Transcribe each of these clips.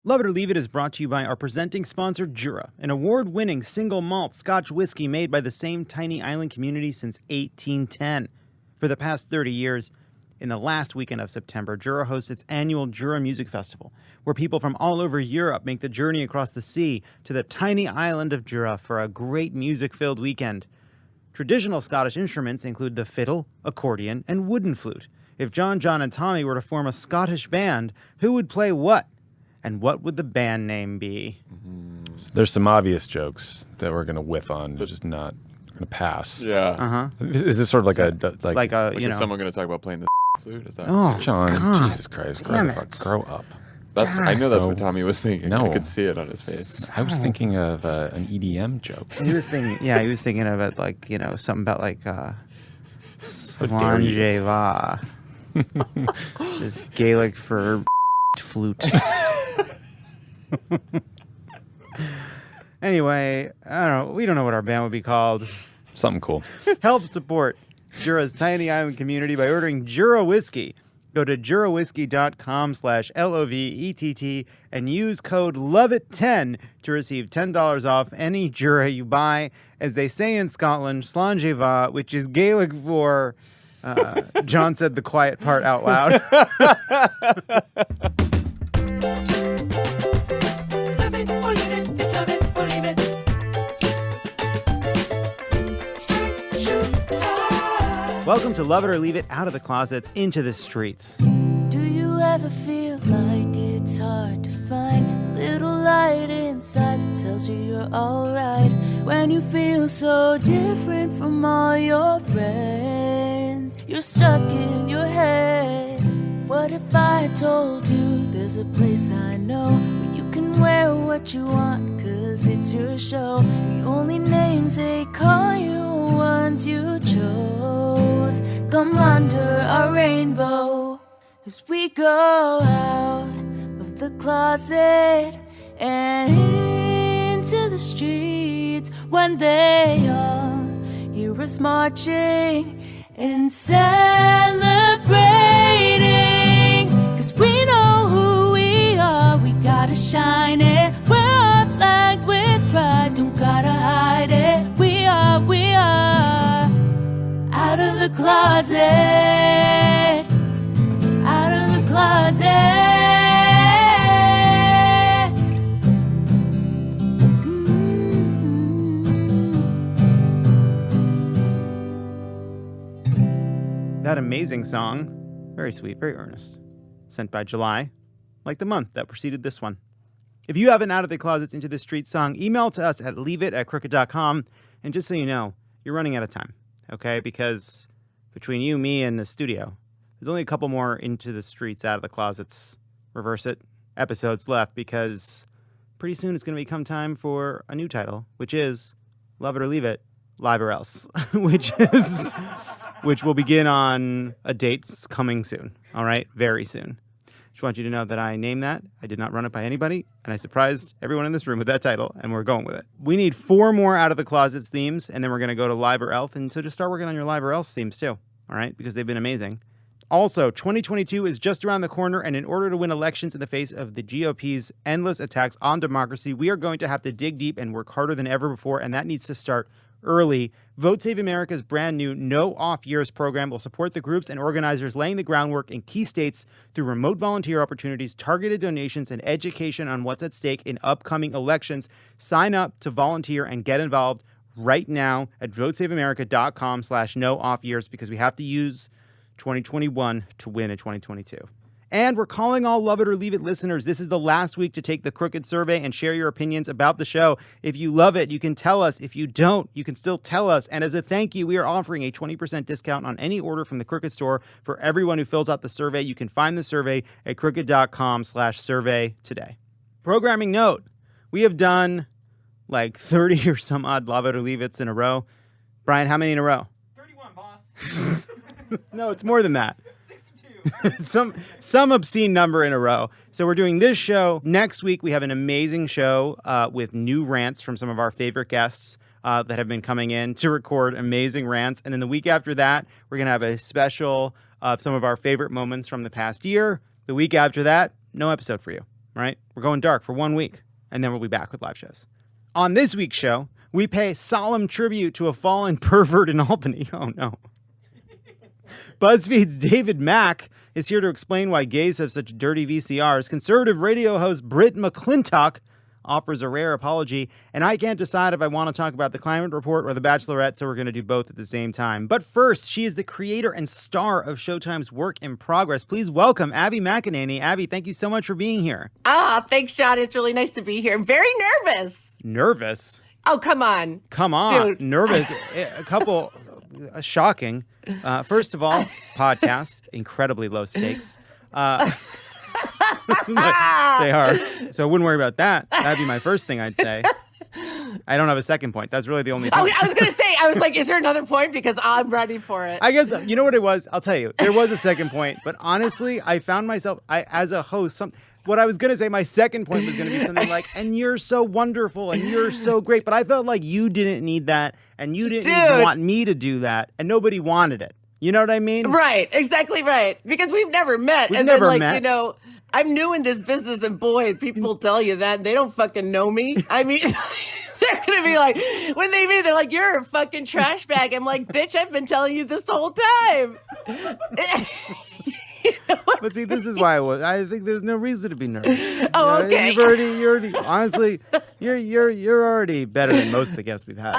Love It or Leave It is brought to you by our presenting sponsor, Jura, an award-winning single malt Scotch whiskey made by the same tiny island community since 1810. For the past 30 years, in the last weekend of September, Jura hosts its annual Jura Music Festival, where people from all over Europe make the journey across the sea to the tiny island of Jura for a great music-filled weekend. Traditional Scottish instruments include the fiddle, accordion, and wooden flute. If John, and Tommy were to form a Scottish band, who would play what? And what would the band name be? So there's some obvious jokes that we're going to whiff on, but just not going to pass. Yeah. Uh-huh. Is this sort of like Is someone going to talk about playing the flute? Is that? Oh, John, God. Jesus Christ, Damn grow up. I know that's what Tommy was thinking. No. I could see it on his face. I was thinking of an EDM joke. He was thinking of it like, something about like dare va. Just Gaelic for flute. Anyway, I don't know. We don't know what our band would be called. Something cool. Help support Jura's tiny island community by ordering Jura whiskey. Go to jurawhiskey.com/LOVETT and use code LOVEIT10 to receive $10 off any Jura you buy. As they say in Scotland, Sláinte va, which is Gaelic for... John said the quiet part out loud. Welcome to Love It or Leave It, out of the closets, into the streets. Do you ever feel like it's hard to find a little light inside that tells you you're alright? When you feel so different from all your friends, you're stuck in your head. What if I told you there's a place I know where you can wear what you want, cause it's your show? The only names they call you are ones you chose. Come under our rainbow as we go out of the closet and into the streets when they all hear us marching and celebrating. Cause we know who we are, we gotta shine it. Wear our flags with pride, don't gotta hide it. We are out of the closet, out of the closet. That amazing song, very sweet, very earnest, sent by July, like the month that preceded this one. If you have an Out of the Closets Into the Street song, email to us at leaveit@crooked.com. And just so you know, you're running out of time, okay? Because between you, me, and the studio, there's only a couple more Into the Streets, Out of the Closets, reverse it, episodes left, because pretty soon it's going to become time for a new title, which is Love It or Leave It, Live or Else, which will begin on a date coming soon, all right? Very soon. Just want you to know that I named that. I did not run it by anybody, and I surprised everyone in this room with that title, and we're going with it. We need 4 more Out of the Closets themes, and then we're going to go to Live or Else, and so just start working on your Live or Else themes too, all right? Because they've been amazing. Also, 2022 is just around the corner, and in order to win elections in the face of the GOP's endless attacks on democracy, we are going to have to dig deep and work harder than ever before, and that needs to start early. Vote Save America's brand new No Off Years program will support the groups and organizers laying the groundwork in key states through remote volunteer opportunities, targeted donations, and education on what's at stake in upcoming elections. Sign up to volunteer and get involved right now at votesaveamerica.com/no off years, because we have to use 2021 to win in 2022. And we're calling all Love It or Leave It listeners. This is the last week to take the Crooked survey and share your opinions about the show. If you love it, you can tell us. If you don't, you can still tell us. And as a thank you, we are offering a 20% discount on any order from the Crooked store for everyone who fills out the survey. You can find the survey at crooked.com/survey today. Programming note, we have done like 30 or some odd Love It or Leave It's in a row. Brian, how many in a row? 31, boss. No, it's more than that. some obscene number in a row. So we're doing this show. Next week, we have an amazing show with new rants from some of our favorite guests that have been coming in to record amazing rants. And then the week after that, we're going to have a special of some of our favorite moments from the past year. The week after that, no episode for you. right? We're going dark for 1 week, and then we'll be back with live shows. On this week's show, we pay solemn tribute to a fallen pervert in Albany. Oh, no. BuzzFeed's David Mack is here to explain why gays have such dirty VCRs. Conservative radio host Brit McClintock offers a rare apology, and I can't decide if I want to talk about the climate report or the Bachelorette, so we're going to do both at the same time. But first, she is the creator and star of Showtime's Work in Progress. Please welcome Abby McEnany. Abby, thank you so much for being here. Thanks, John. It's really nice to be here. I'm very nervous. Nervous? Oh, come on. Come on. Dude. Nervous. A couple, shocking. First of all, podcast, incredibly low stakes. They are. So I wouldn't worry about that. That'd be my first thing I'd say. I don't have a second point. That's really the only thing. Oh, I was going to say, I was like, is there another point? Because I'm ready for it. I guess, you know what it was? I'll tell you. There was a second point. But honestly, I found myself, as a host, what I was going to say, my second point was going to be something like, and you're so wonderful and you're so great. But I felt like you didn't need that and you didn't even want me to do that. And nobody wanted it. You know what I mean? Right. Exactly right. Because we've never met. We've never met. You know, I'm new in this business, and boy, people tell you that. They don't fucking know me. I mean, they're going to be like, when they meet, they're like, you're a fucking trash bag. I'm like, bitch, I've been telling you this the whole time. You know what? But see, this is why I think there's no reason to be nervous. Oh, okay. You're already, honestly, you're already better than most of the guests we've had.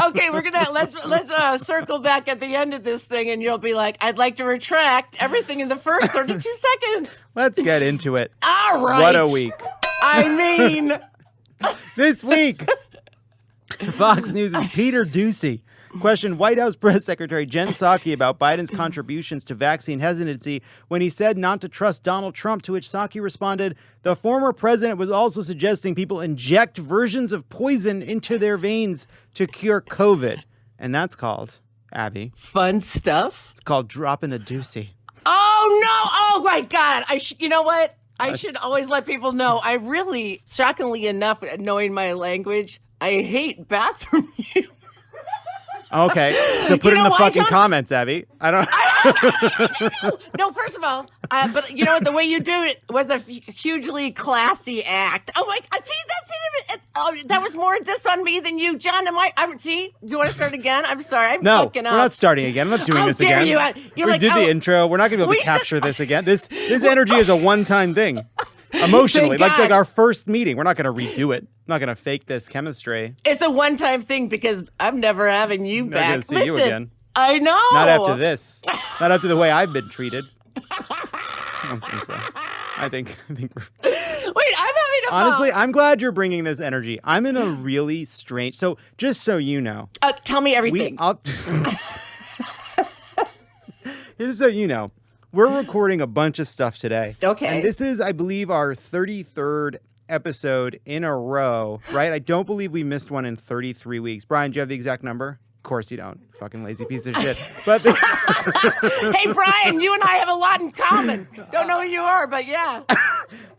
Okay, let's circle back at the end of this thing, and you'll be like, I'd like to retract everything in the first 32 seconds. Let's get into it. All right. What a week. I mean, this week, Fox News' Peter Doocy questioned White House Press Secretary Jen Psaki about Biden's contributions to vaccine hesitancy when he said not to trust Donald Trump, to which Psaki responded, the former president was also suggesting people inject versions of poison into their veins to cure COVID. And that's called, Abby. Fun stuff? It's called dropping the Doocy. Oh, no. Oh, my God. You know what? I should always let people know. I really, shockingly enough, knowing my language, I hate bathroom use. Okay, so put it in the fucking comments, Abby. I don't. No, first of all, but you know what? The way you do it was a hugely classy act. Oh my! See, that was more diss on me than you, John. See, you want to start again? I'm sorry. I'm fucking up. We're not starting again. I'm not doing this again. We did the intro. We're not going to be able to capture this again. This energy is a one-time thing. Emotionally, like our first meeting. We're not going to redo it. I'm not going to fake this chemistry. It's a one-time thing because I'm never having you back. I'm not going to see you again. I know. Not after this. Not after the way I've been treated. I don't think so. I think we're... Wait, I'm having a Honestly, I'm glad you're bringing this energy. I'm in a really strange... So, just so you know... tell me everything. Just so you know, we're recording a bunch of stuff today. Okay. And this is, I believe, our 33rd episode in a row, right? I don't believe we missed one in 33 weeks. Brian, do you have the exact number? Of course you don't. Fucking lazy piece of shit. But Hey, Brian, you and I have a lot in common. Don't know who you are, but yeah.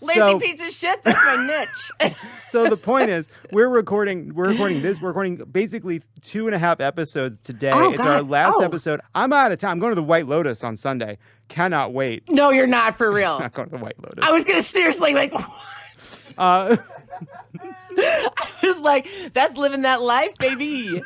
Lazy piece of shit, that's my niche. So the point is, we're recording basically 2.5 episodes today. Oh, it's God. our last episode. I'm out of town. I'm going to the White Lotus on Sunday. Cannot wait. No, you're not, for real. I'm not going to the White Lotus. I was going to seriously, like... I was like, that's living that life, baby.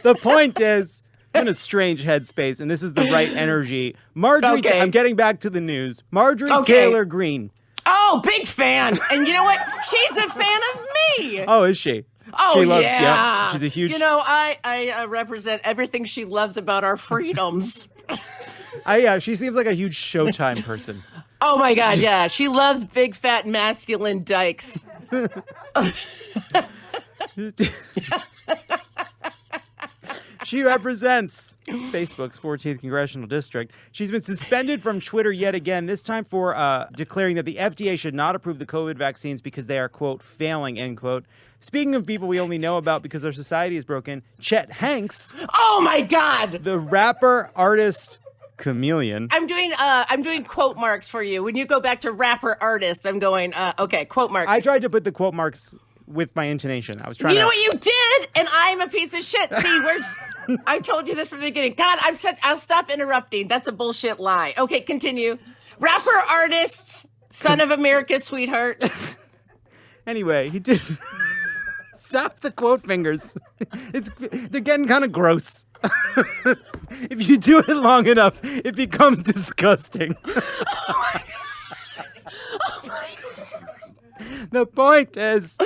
The point is, I'm in a strange headspace, and this is the right energy. Marjorie, okay. I'm getting back to the news. Marjorie Taylor Greene. Oh, big fan. And you know what? She's a fan of me. Oh, is she? Oh, she loves, yeah. She's a huge... You know, I represent everything she loves about our freedoms. She seems like a huge Showtime person. Oh, my God, yeah. She loves big, fat, masculine dykes. She represents Facebook's 14th Congressional District. She's been suspended from Twitter yet again, this time for declaring that the FDA should not approve the COVID vaccines because they are, quote, failing, end quote. Speaking of people we only know about because our society is broken, Chet Hanks. Oh, my God. The rapper, artist, chameleon. I'm doing quote marks for you. When you go back to rapper, artist, I'm going, okay, quote marks. I tried to put the quote marks with my intonation. I was trying You know what you did? And I'm a piece of shit. See, I told you this from the beginning. God, I'll stop interrupting. That's a bullshit lie. Okay, continue. Rapper, artist, son of America's sweetheart. Anyway, he did. Stop the quote fingers. They're getting kind of gross. If you do it long enough, it becomes disgusting. Oh my God. The point is,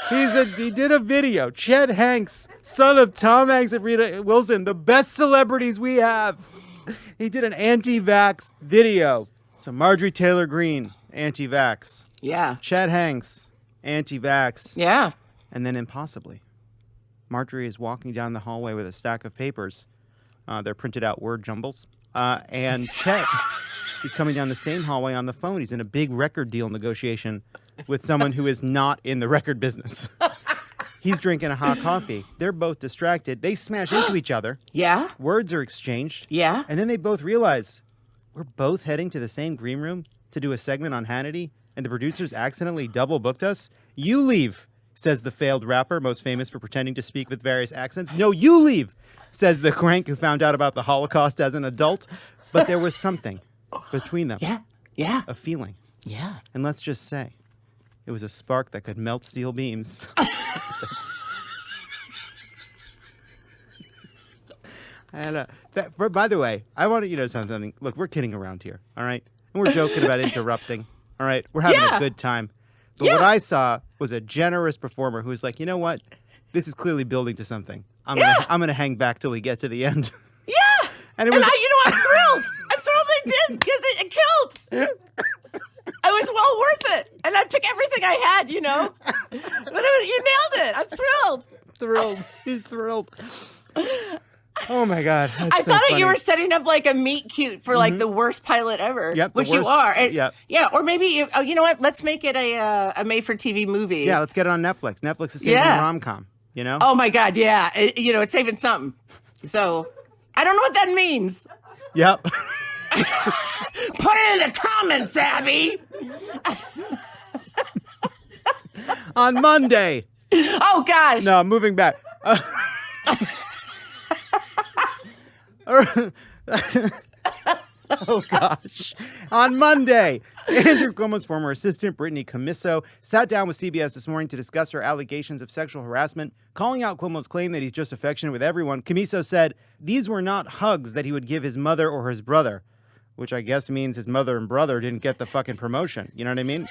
he did a video. Chet Hanks, son of Tom Hanks and Rita Wilson, the best celebrities we have. He did an anti-vax video. So Marjorie Taylor Greene, anti-vax. Yeah. Chet Hanks, anti-vax. Yeah. And then impossibly, Marjorie is walking down the hallway with a stack of papers. They're printed out word jumbles. And Chet, he's coming down the same hallway on the phone. He's in a big record deal negotiation with someone who is not in the record business. He's drinking a hot coffee. They're both distracted. They smash into each other. Yeah. Words are exchanged. Yeah. And then they both realize we're both heading to the same green room to do a segment on Hannity, and the producers accidentally double booked us. You leave, says the failed rapper, most famous for pretending to speak with various accents. No, you leave, says the crank who found out about the Holocaust as an adult. But there was something between them. Yeah. Yeah. A feeling. Yeah. And let's just say, it was a spark that could melt steel beams. And by the way, I want you to know something. Look, we're kidding around here, all right? And we're joking about interrupting, all right? We're having a good time. But what I saw was a generous performer who was like, you know what? This is clearly building to something. I'm gonna hang back till we get to the end. Yeah. And it was, I'm thrilled. I'm thrilled they did because it killed. It was well worth it. And I took everything I had, you know. But you nailed it. I'm thrilled. Thrilled. He's thrilled. Oh my God. I thought you were setting up like a meet cute for like the worst pilot ever. Yep, which you are. And, yep. Yeah. Or maybe you know what? Let's make it a made-for-TV movie. Yeah, let's get it on Netflix. Netflix is saving rom-com, you know? Oh my God, yeah. It's saving something. So I don't know what that means. Yep. Put it in the comments, Abby. On Monday. Oh gosh. No, moving back. Oh, gosh. On Monday, Andrew Cuomo's former assistant, Brittany Commisso, sat down with CBS this morning to discuss her allegations of sexual harassment, calling out Cuomo's claim that he's just affectionate with everyone. Commisso said these were not hugs that he would give his mother or his brother, which I guess means his mother and brother didn't get the fucking promotion. You know what I mean?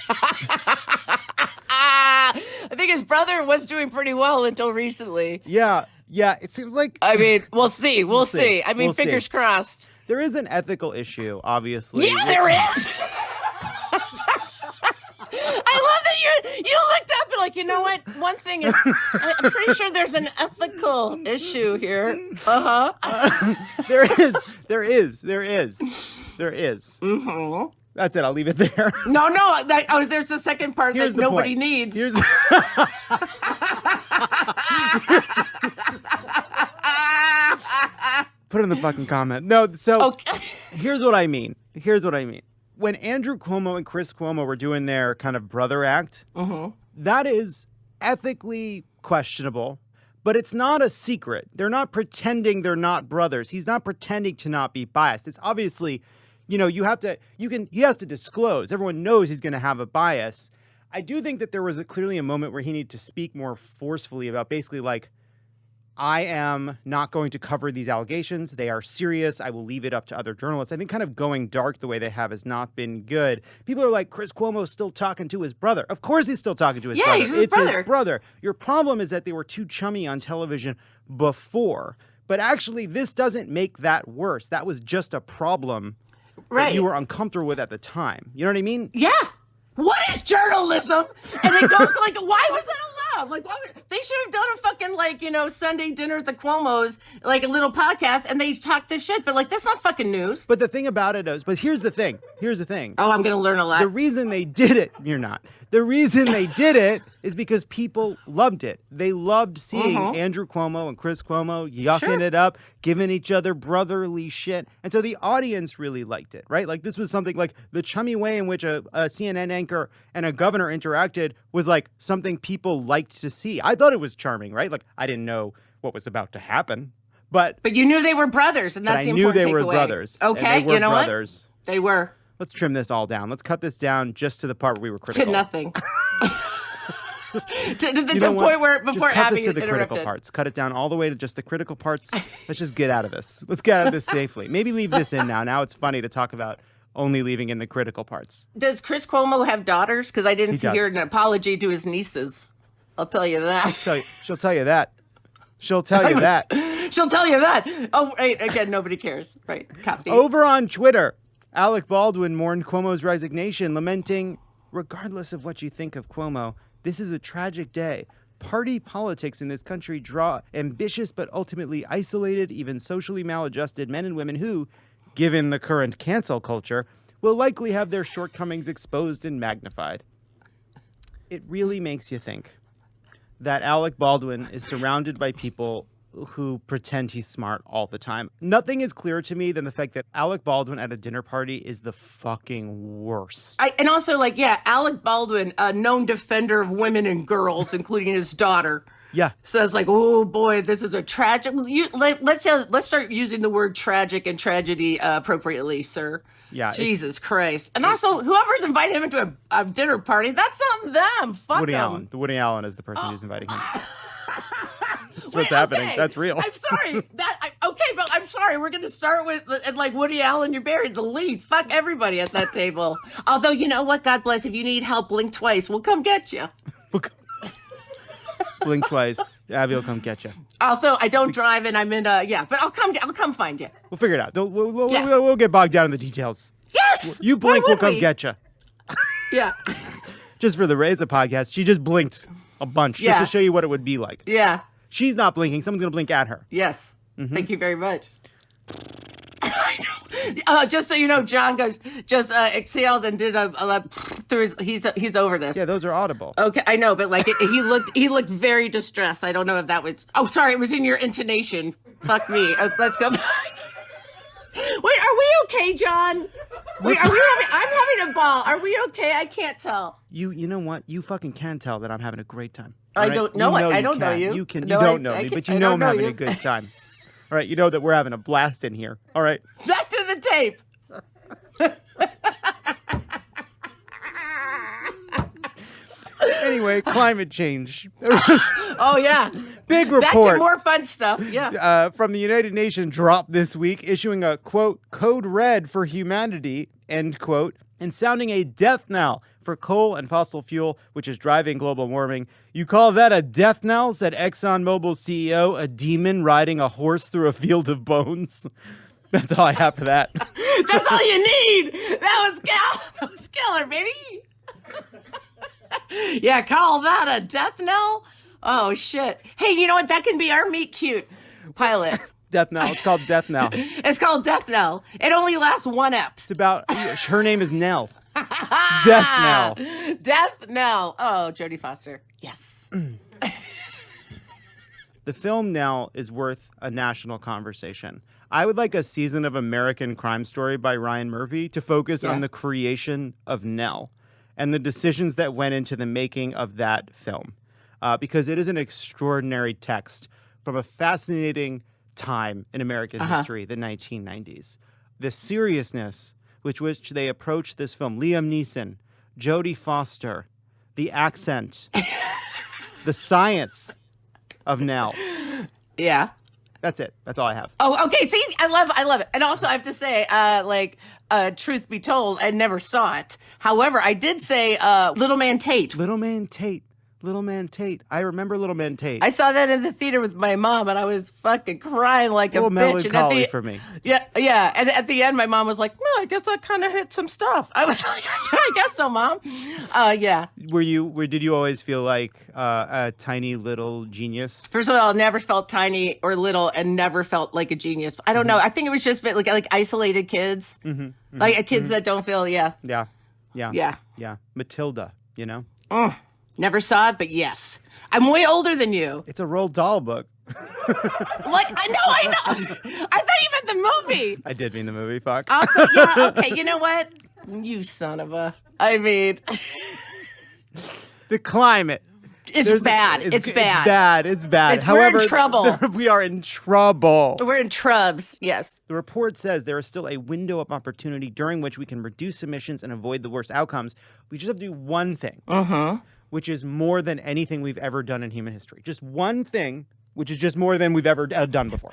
I think his brother was doing pretty well until recently. Yeah, it seems like... I mean, we'll see. We'll see. I mean, fingers crossed. There is an ethical issue, obviously. Yeah, there is. I love that you looked up and like, you know what? One thing is, I'm pretty sure there's an ethical issue here. There is. Mm-hmm. That's it. I'll leave it there. No. There's the second part that nobody needs. Put in the fucking comment. No, so okay. Here's what I mean. When Andrew Cuomo and Chris Cuomo were doing their kind of brother act, that is ethically questionable, but it's not a secret. They're not pretending they're not brothers. He's not pretending to not be biased. It's obviously, he has to disclose. Everyone knows he's going to have a bias. I do think that there was clearly a moment where he needed to speak more forcefully about basically like, I am not going to cover these allegations. They are serious. I will leave it up to other journalists. I think kind of going dark the way they have has not been good. People are like, Chris Cuomo's still talking to his brother. Of course he's still talking to his brother. Yeah, it's his brother. Your problem is that they were too chummy on television before. But actually, this doesn't make that worse. That was just a problem that you were uncomfortable with at the time. You know what I mean? Yeah. What is journalism? And it goes like, why was that allowed? Like, they should have done a fucking Sunday dinner at the Cuomos, like a little podcast, and they talked this shit. But like, that's not fucking news. But the thing about it is, here's the thing. Oh, I'm gonna learn a lot. The reason they did it, you're not. The reason they did it is because people loved it. They loved seeing Andrew Cuomo and Chris Cuomo yucking it up, giving each other brotherly shit. And so the audience really liked it, right? Like this was something like the chummy way in which a CNN anchor and a governor interacted was like something people liked to see. I thought it was charming, right? Like I didn't know what was about to happen. But you knew they were brothers, and that's the important takeaway. I knew they were brothers. Okay, you know brothers. What? They were. let's trim this all down. Let's cut this down just to the part where we were critical. To nothing. to the point where before just cut Abby this to the interrupted. critical parts. Cut it down all the way to just the critical parts. Let's just get out of this. Let's get out of this safely. Maybe leave this in now. Now it's funny to talk about only leaving in the critical parts. Does Chris Cuomo have daughters? Because I didn't hear an apology to his nieces. I'll tell you that. She'll tell you that. She'll tell you that. She'll tell you that. Oh, right. Again, nobody cares. Right. Copy. Over on Twitter, Alec Baldwin mourned Cuomo's resignation, lamenting, regardless of what you think of Cuomo, this is a tragic day. Party politics in this country draw ambitious but ultimately isolated, even socially maladjusted men and women who, given the current cancel culture, will likely have their shortcomings exposed and magnified. It really makes you think that Alec Baldwin is surrounded by people who pretend he's smart all the time. Nothing is clearer to me than the fact that Alec Baldwin at a dinner party is the fucking worst. And also, Alec Baldwin, a known defender of women and girls, including his daughter. Yeah. Says oh boy, this is a tragic. Let's start using the word tragic and tragedy appropriately, sir. Yeah. Jesus Christ. And also, whoever's inviting him into a dinner party, that's on them. Fuck Woody them. Allen. The Woody Allen is the person who's inviting him. That's what's happening. Okay. That's real. I'm sorry. But I'm sorry. We're going to start with, Woody Allen, you're buried, the lead. Fuck everybody at that table. Although, you know what? God bless. If you need help, blink twice. We'll come get you. Blink twice. Abby will come get you. Also, I don't drive and I'm in but I'll come find you. We'll figure it out. We'll get bogged down in the details. Yes! You blink, we'll come get you. Yeah. Just for the Reza podcast, she just blinked a bunch just to show you what it would be like. Yeah. She's not blinking. Someone's going to blink at her. Yes. Mm-hmm. Thank you very much. I know. Just so you know, John exhaled and did through his, he's over this. Yeah, those are audible. Okay, I know, but he looked very distressed. I don't know if that was. Oh, sorry, it was in your intonation. Fuck me. Let's go back. Wait, are we okay, John? Wait, I'm having a ball. Are we okay? I can't tell. You know what? You fucking can tell that I'm having a great time. I don't know. I don't know you. You don't know me, but you know I'm having a good time. All right, you know that we're having a blast in here. All right. Back to the tape. Anyway, climate change. Oh, yeah. Big report. Back to more fun stuff. Yeah. From the United Nations dropped this week, issuing a, quote, code red for humanity, end quote, and sounding a death knell for coal and fossil fuel, which is driving global warming. You call that a death knell, said ExxonMobil's CEO, a demon riding a horse through a field of bones. That's all I have for that. That's all you need. That was killer, baby. Yeah, call that a death knell? Oh, shit. Hey, you know what? That can be our meet cute pilot. Death Knell. It's called Death Knell. It's called Death Knell. It only lasts one ep. It's about, her name is Nell. Death Knell. Death Knell. Oh, Jodie Foster. Yes. The film Nell is worth a national conversation. I would like a season of American Crime Story by Ryan Murphy to focus on the creation of Nell and the decisions that went into the making of that film. Because it is an extraordinary text from a fascinating time in American history, the 1990s. The seriousness with which they approached this film, Liam Neeson, Jodie Foster, the accent, the science of Nell. Yeah. That's it. That's all I have. Oh, okay. See, I love it. And also, I have to say, truth be told, I never saw it. However, I did say Little Man Tate. Little Man Tate. Little Man Tate. I remember Little Man Tate. I saw that in the theater with my mom, and I was fucking crying like a bitch. Melancholy for me. Yeah. And at the end, my mom was like, "Well, I guess that kind of hit some stuff." I was like, "I guess so, Mom." Yeah. Did you always feel like a tiny little genius? First of all, I never felt tiny or little, and never felt like a genius. I don't know. I think it was just like isolated kids, like kids that don't feel. Yeah. Matilda, you know. Never saw it, but yes. I'm way older than you. It's a Roald Dahl book. I know. I thought you meant the movie. I did mean the movie, fuck. Also, yeah, okay, you know what? You son of a... I mean... The climate. It's bad. It's bad. It's bad. However, we're in trouble. We are in trouble. We're in trubs, yes. The report says there is still a window of opportunity during which we can reduce emissions and avoid the worst outcomes. We just have to do one thing, which is more than anything we've ever done in human history. Just one thing, which is just more than we've ever done before.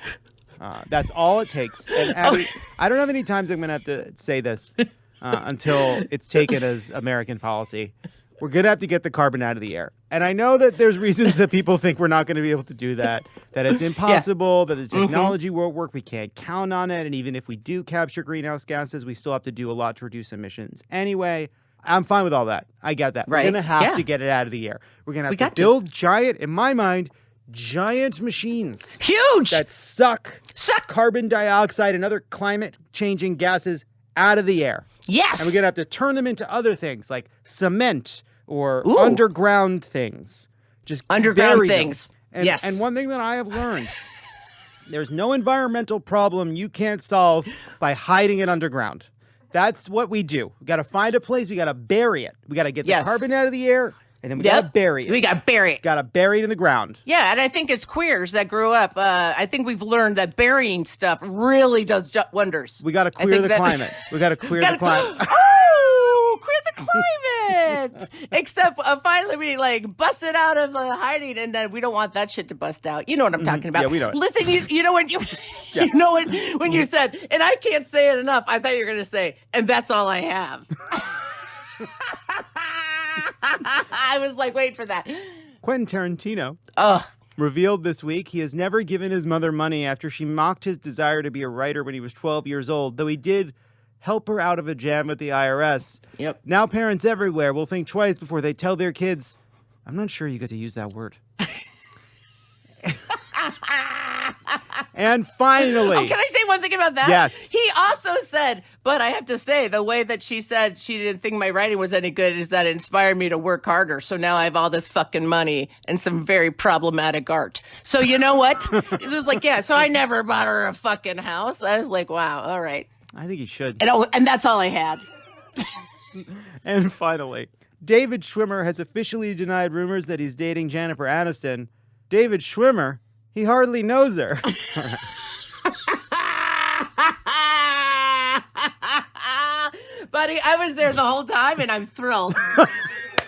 That's all it takes. And Abby, I don't know how many times I'm going to have to say this until it's taken as American policy. We're going to have to get the carbon out of the air. And I know that there's reasons that people think we're not going to be able to do that it's impossible, that the technology won't work, we can't count on it. And even if we do capture greenhouse gases, we still have to do a lot to reduce emissions. Anyway, I'm fine with all that. I get that. Right. We're going to have to get it out of the air. We're going to have to build giant, in my mind, giant machines. Huge! That suck carbon dioxide and other climate-changing gases out of the air. Yes! And we're going to have to turn them into other things like cement or underground things. Just underground things. And, yes. And one thing that I have learned, there's no environmental problem you can't solve by hiding it underground. That's what we do. We got to find a place. We got to bury it. We got to get the carbon out of the air, and then we got to bury it. We got to bury it. Got to bury it in the ground. Yeah, and I think as queers that grew up, I think we've learned that burying stuff really does wonders. We got to queer the climate. We got to queer the climate. Oh, queer the climate. Except finally we busted out of hiding, and then we don't want that shit to bust out. You know what I'm talking about. Yeah, we don't. Listen, you know when you you know when you said, and I can't say it enough. I thought you were going to say, and that's all I have. I was like, wait for that. Quentin Tarantino revealed this week he has never given his mother money after she mocked his desire to be a writer when he was 12 years old, though he did help her out of a jam with the IRS. Yep. Now parents everywhere will think twice before they tell their kids, I'm not sure you get to use that word. And finally... Oh, can I say one thing about that? Yes. He also said, but I have to say, the way that she said she didn't think my writing was any good is that it inspired me to work harder. So now I have all this fucking money and some very problematic art. So you know what? It was like, so I never bought her a fucking house. I was like, wow, all right. I think he should. And that's all I had. And finally, David Schwimmer has officially denied rumors that he's dating Jennifer Aniston. David Schwimmer? He hardly knows her. Buddy, I was there the whole time, and I'm thrilled.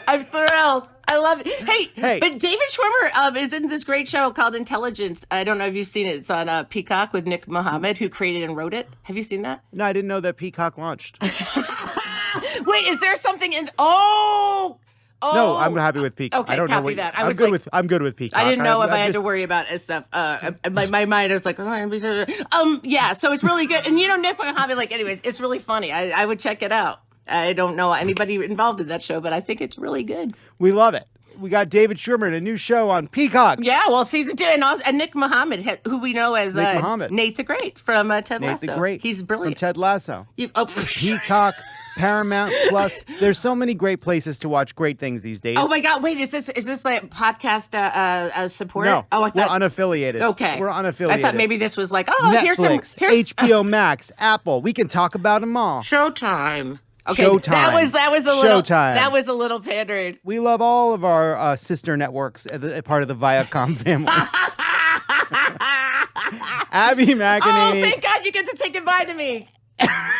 I'm thrilled. I love it. Hey, but David Schwimmer is in this great show called Intelligence. I don't know if you've seen it. It's on Peacock with Nick Mohammed, who created and wrote it. Have you seen that? No, I didn't know that Peacock launched. Wait, is there something in... No, I'm happy with Peacock. Okay, I don't know copy that. I'm good with Peacock. I didn't know if I had to worry about stuff. My mind was like, so it's really good. And Nick Mohammed, anyways, it's really funny. I would check it out. I don't know anybody involved in that show, but I think it's really good. We love it. We got David Schwimmer in a new show on Peacock. Yeah, well, season 2. And Nick Mohammed, who we know as Nate the Great from Ted Lasso. Nate the Great. He's brilliant. From Ted Lasso. Peacock, Paramount Plus. There's so many great places to watch great things these days. Oh, my God. Wait, is this like podcast support? No, I thought, we're unaffiliated. Okay. We're unaffiliated. I thought maybe this was like, Netflix, here's HBO Max, Apple. We can talk about them all. Showtime. Okay, Showtime. That was a little Showtime. That was a little pandering. We love all of our sister networks as part of the Viacom family. Abby McEnany. Oh, thank God you get to say goodbye to me.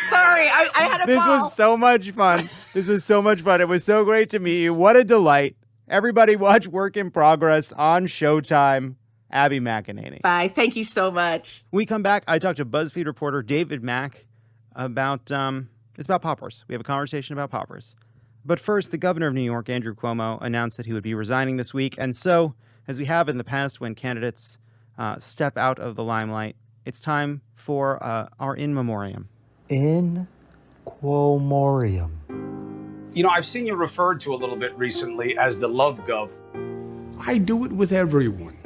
Sorry, I had a This ball. was so much fun. It was so great to meet you. What a delight. Everybody watch Work in Progress on Showtime. Abby McEnany. Bye. Thank you so much. When we come back, I talked to BuzzFeed reporter David Mack about... It's about poppers. We have a conversation about poppers. But first, the governor of New York, Andrew Cuomo, announced that he would be resigning this week. And so, as we have in the past when candidates step out of the limelight, it's time for our in memoriam. In quomoriam. I've seen you referred to a little bit recently as the love gov. I do it with everyone.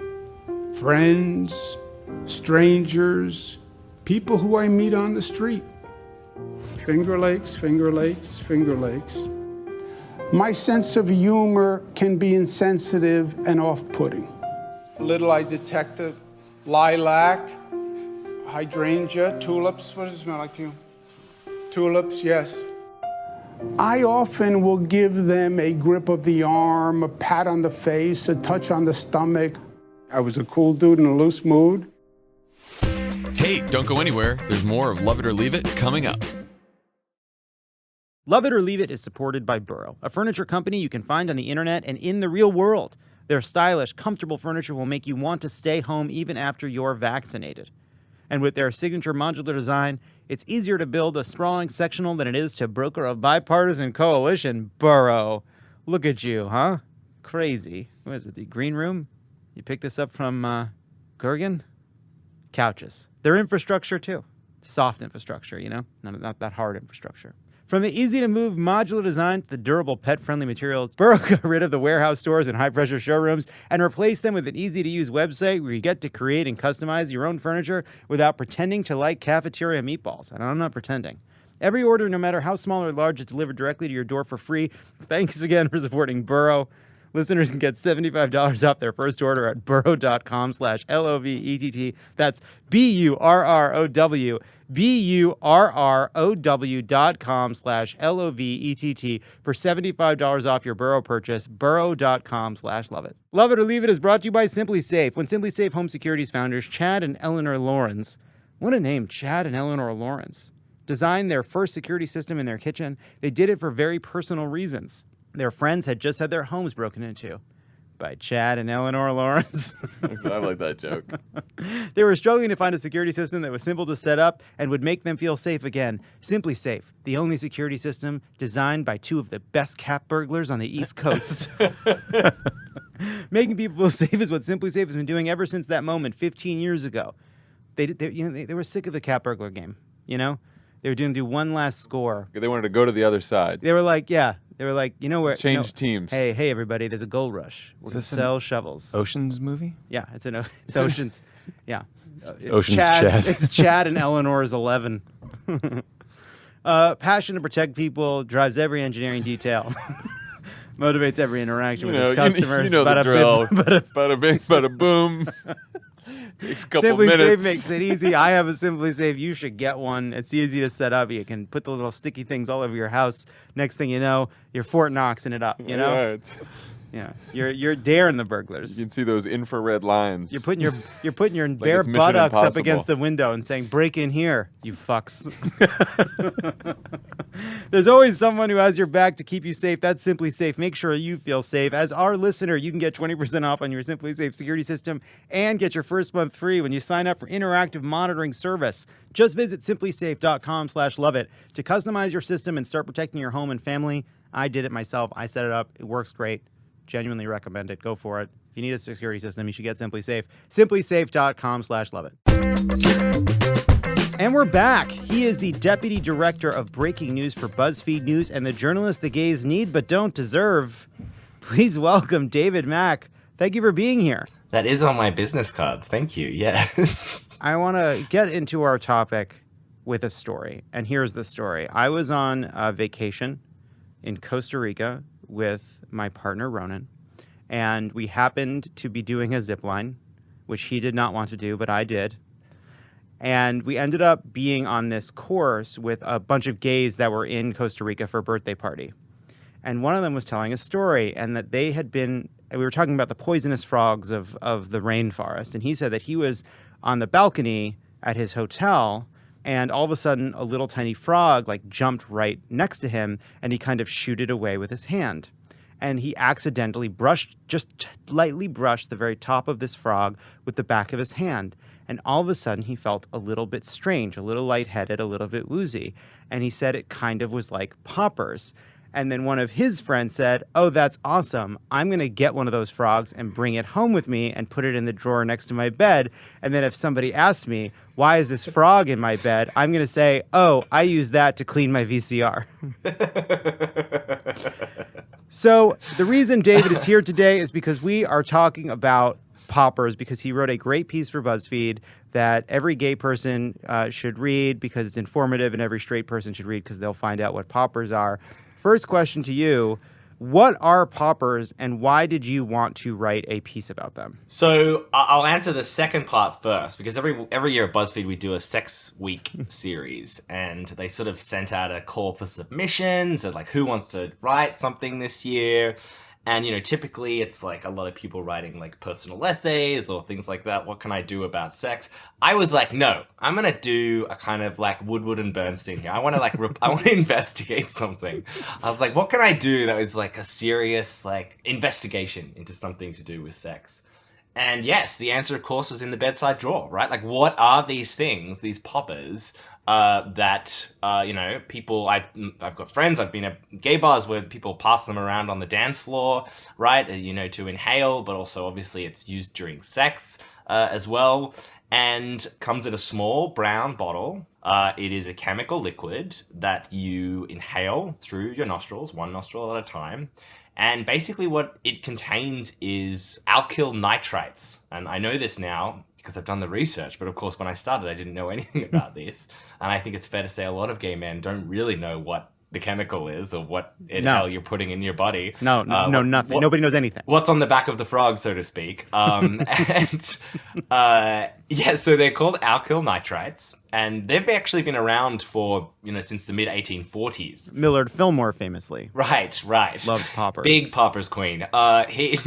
Friends, strangers, people who I meet on the street. Finger Lakes, Finger Lakes, Finger Lakes. My sense of humor can be insensitive and off-putting. Little I detect the lilac, hydrangea, tulips. What does it smell like to you? Tulips, yes. I often will give them a grip of the arm, a pat on the face, a touch on the stomach. I was a cool dude in a loose mood. Hey, don't go anywhere. There's more of Love It or Leave It coming up. Love It or Leave It is supported by Burrow, a furniture company you can find on the internet and in the real world. Their stylish, comfortable furniture will make you want to stay home even after you're vaccinated. And with their signature modular design, it's easier to build a sprawling sectional than it is to broker a bipartisan coalition. Burrow. Look at you, huh? Crazy. What is it, the green room? You picked this up from, Kurgan? Couches. Their infrastructure, too. Soft infrastructure, you know? Not that hard infrastructure. From the easy-to-move modular design to the durable pet-friendly materials, Burrow got rid of the warehouse stores and high-pressure showrooms and replaced them with an easy-to-use website where you get to create and customize your own furniture without pretending to like cafeteria meatballs. And I'm not pretending. Every order, no matter how small or large, is delivered directly to your door for free. Thanks again for supporting Burrow. Listeners can get $75 off their first order at burrow.com/LOVETT. That's BURROW. BURROW.com/LOVETT for $75 off your Burrow purchase. Burrow.com/loveit. Love It or Leave It is brought to you by Simply Safe. When Simply Safe Home Security's founders, Chad and Eleanor Lawrence, what a name, Chad and Eleanor Lawrence, designed their first security system in their kitchen, they did it for very personal reasons. Their friends had just had their homes broken into by Chad and Eleanor Lawrence. I like that joke. They were struggling to find a security system that was simple to set up and would make them feel safe again. Simply Safe, the only security system designed by two of the best cat burglars on the East Coast. Making people feel safe is what Simply Safe has been doing ever since that moment 15 years ago. They were sick of the cat burglar game, you know? They were doing one last score. They wanted to go to the other side. They were like, you know where? Change teams. Hey, everybody, there's a gold rush. We're going to sell shovels. Ocean's movie? Yeah, it's Ocean's. Yeah. Ocean's Chad. It's Chad and Eleanor's 11. Passion to protect people drives every engineering detail. Motivates every interaction with his customers. You know the drill. Bada bing, bada boom. Takes a couple Simply minutes. Safe makes it easy. I have a Simply Safe. You should get one. It's easy to set up. You can put the little sticky things all over your house. Next thing you know, you're Fort Knoxing it up. You know, you're daring the burglars. You can see those infrared lines. You're putting your like bare buttocks up against the window and saying, "Break in here, you fucks." There's always someone who has your back to keep you safe. That's Simply Safe. Make sure you feel safe. As our listener, you can get 20% off on your Simply Safe security system and get your first month free when you sign up for interactive monitoring service. Just visit simplysafe.com/loveit to customize your system and start protecting your home and family. I did it myself. I set it up. It works great. Genuinely recommend it. Go for it. If you need a security system, you should get Simply Safe. simplysafe.com/loveit. And we're back. He is the deputy director of breaking news for Buzzfeed News and the journalist the gays need but don't deserve. Please welcome David Mack. Thank you for being here. That is on my business card. Thank you. Yeah. I want to get into our topic with a story. And here's the story. I was on vacation in Costa Rica with my partner, Ronan, and we happened to be doing a zip line, which he did not want to do, but I did. And we ended up being on this course with a bunch of gays that were in Costa Rica for a birthday party. And one of them was telling a story, and that they had been, we were talking about the poisonous frogs of the rainforest. And he said that he was on the balcony at his hotel, and all of a sudden a little tiny frog jumped right next to him, and he kind of shooed away with his hand. And he accidentally just lightly brushed the very top of this frog with the back of his hand. And all of a sudden, he felt a little bit strange, a little lightheaded, a little bit woozy. And he said it kind of was like poppers. And then one of his friends said, "Oh, that's awesome. I'm going to get one of those frogs and bring it home with me and put it in the drawer next to my bed. And then if somebody asks me, why is this frog in my bed? I'm going to say, oh, I use that to clean my VCR." So the reason David is here today is because we are talking about poppers, because he wrote a great piece for BuzzFeed that every gay person should read because it's informative, and every straight person should read because they'll find out what poppers are. First question to you, What are poppers, and why did you want to write a piece about them? So I'll answer the second part first, because every year at Buzzfeed we do a Sex Week series, and they sort of sent out a call for submissions and like who wants to write something this year. And, you know, typically it's like a lot of people writing like personal essays or things like that. What can I do about sex? I was like, no, I'm going to do a kind of like Woodward and Bernstein here. I want to like, I want to investigate something. I was like, what can I do that is like a serious like investigation into something to do with sex? And yes, the answer, of course, was in the bedside drawer, right? Like, what are these things, these poppers, that you know, people? I've got friends. I've been at gay bars where people pass them around on the dance floor, right? You know, to inhale, but also obviously it's used during sex as well, and comes in a small brown bottle. It is a chemical liquid that you inhale through your nostrils, one nostril at a time. And basically what it contains is alkyl nitrites. And I know this now because I've done the research, but of course when I started I didn't know anything about this. And I think it's fair to say a lot of gay men don't really know what the chemical is or what hell you're putting in your body. No, nothing. Nobody knows anything. What's on the back of the frog, so to speak. Yeah, so they're called alkyl nitrites, and they've actually been around for, you know, since the mid 1840s. Millard Fillmore famously. Right. Loved poppers. Big poppers queen. They've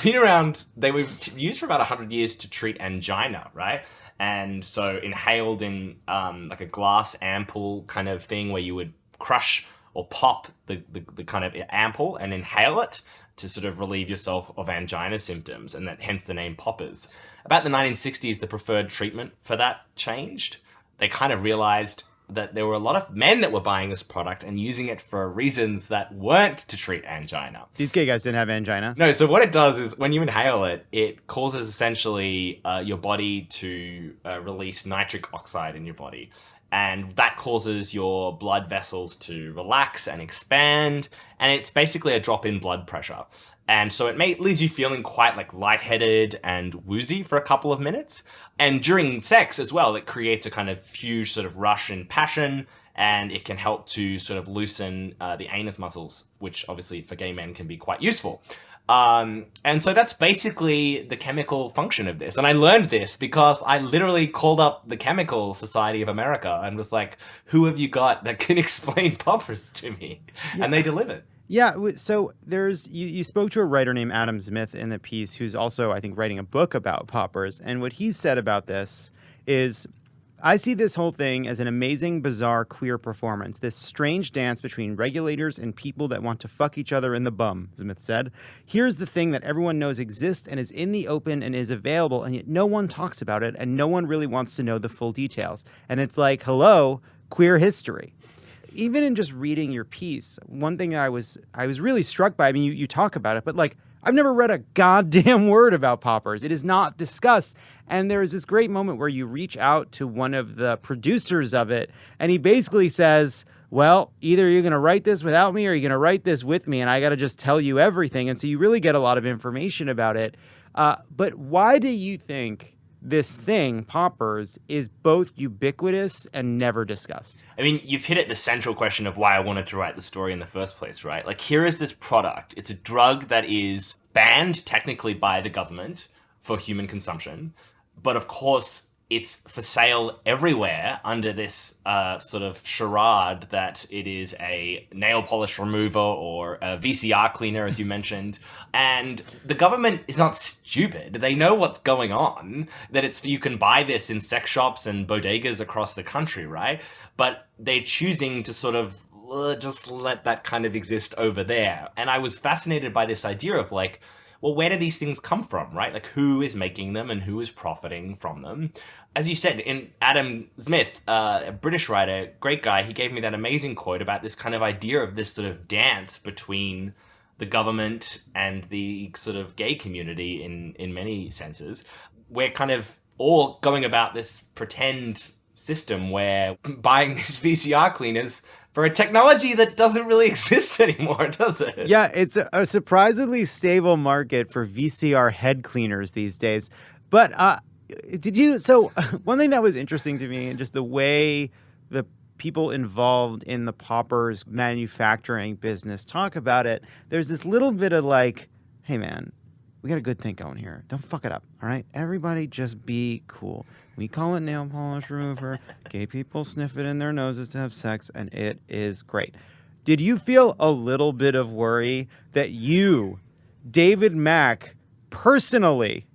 been around, they were used for about 100 years to treat angina, right? And so inhaled in like a glass ampoule kind of thing where you would crush or pop the kind of ampoule and inhale it to sort of relieve yourself of angina symptoms, and that hence the name poppers. About the 1960s, the preferred treatment for that changed. They kind of realized that there were a lot of men that were buying this product and using it for reasons that weren't to treat angina. These gay guys didn't have angina. No, so what it does is when you inhale it, it causes essentially your body to release nitric oxide in your body. And that causes your blood vessels to relax and expand. And it's basically a drop in blood pressure. And so it leaves you feeling quite like lightheaded and woozy for a couple of minutes. And during sex as well, it creates a kind of huge sort of rush in passion. And it can help to sort of loosen the anus muscles, which obviously for gay men can be quite useful. And so that's basically the chemical function of this. And I learned this because I literally called up the Chemical Society of America and was like, who have you got that can explain poppers to me? Yeah. And they delivered. Yeah, so there's you spoke to a writer named Adam Smith in the piece who's also, I think, writing a book about poppers. And what he said about this is, I see this whole thing as an amazing, bizarre, queer performance. This strange dance between regulators and people that want to fuck each other in the bum, Smith said. Here's the thing that everyone knows exists and is in the open and is available, and yet no one talks about it, and no one really wants to know the full details. And it's like, hello, queer history. Even in just reading your piece, one thing I was really struck by, I mean, you talk about it, but like, I've never read a goddamn word about poppers. It is not discussed. And there is this great moment where you reach out to one of the producers of it, and he basically says, well, either you're going to write this without me or you're going to write this with me, and I got to just tell you everything. And so you really get a lot of information about it. But why do you think this thing, poppers, is both ubiquitous and never discussed? I mean, you've hit at the central question of why I wanted to write the story in the first place, right? Like, here is this product. It's a drug that is banned technically by the government for human consumption. But of course, it's for sale everywhere under this sort of charade that it is a nail polish remover or a VCR cleaner, as you mentioned. And the government is not stupid. They know what's going on, that you can buy this in sex shops and bodegas across the country, right? But they're choosing to sort of just let that kind of exist over there. And I was fascinated by this idea of like, well, where do these things come from, right? Like, who is making them and who is profiting from them? As you said, in Adam Smith, a British writer, great guy, he gave me that amazing quote about this kind of idea of this sort of dance between the government and the sort of gay community in many senses. We're kind of all going about this pretend system where buying these VCR cleaners for a technology that doesn't really exist anymore, does it? Yeah, it's a surprisingly stable market for VCR head cleaners these days. But so one thing that was interesting to me, and just the way the people involved in the poppers manufacturing business talk about it, there's this little bit of like, hey man, we got a good thing going here. Don't fuck it up, all right? Everybody just be cool. We call it nail polish remover. Gay people sniff it in their noses to have sex, and it is great. Did you feel a little bit of worry that you, David Mack, personally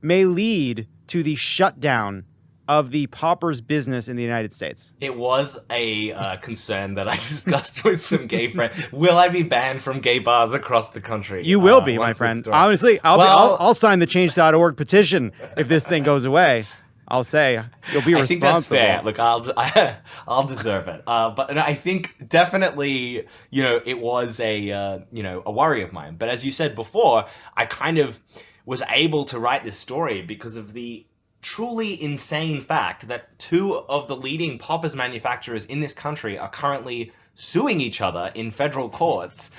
may lead to the shutdown of the poppers business in the United States? It was a concern that I discussed with some gay friends. Will I be banned from gay bars across the country? You will be, my friend. Honestly, I'll sign the change.org petition if this thing goes away. I'll say you'll be responsible. I think that's fair. Look, I'll deserve it. But I think definitely, it was a worry of mine. But as you said before, I kind of was able to write this story because of the truly insane fact that two of the leading poppers manufacturers in this country are currently suing each other in federal courts,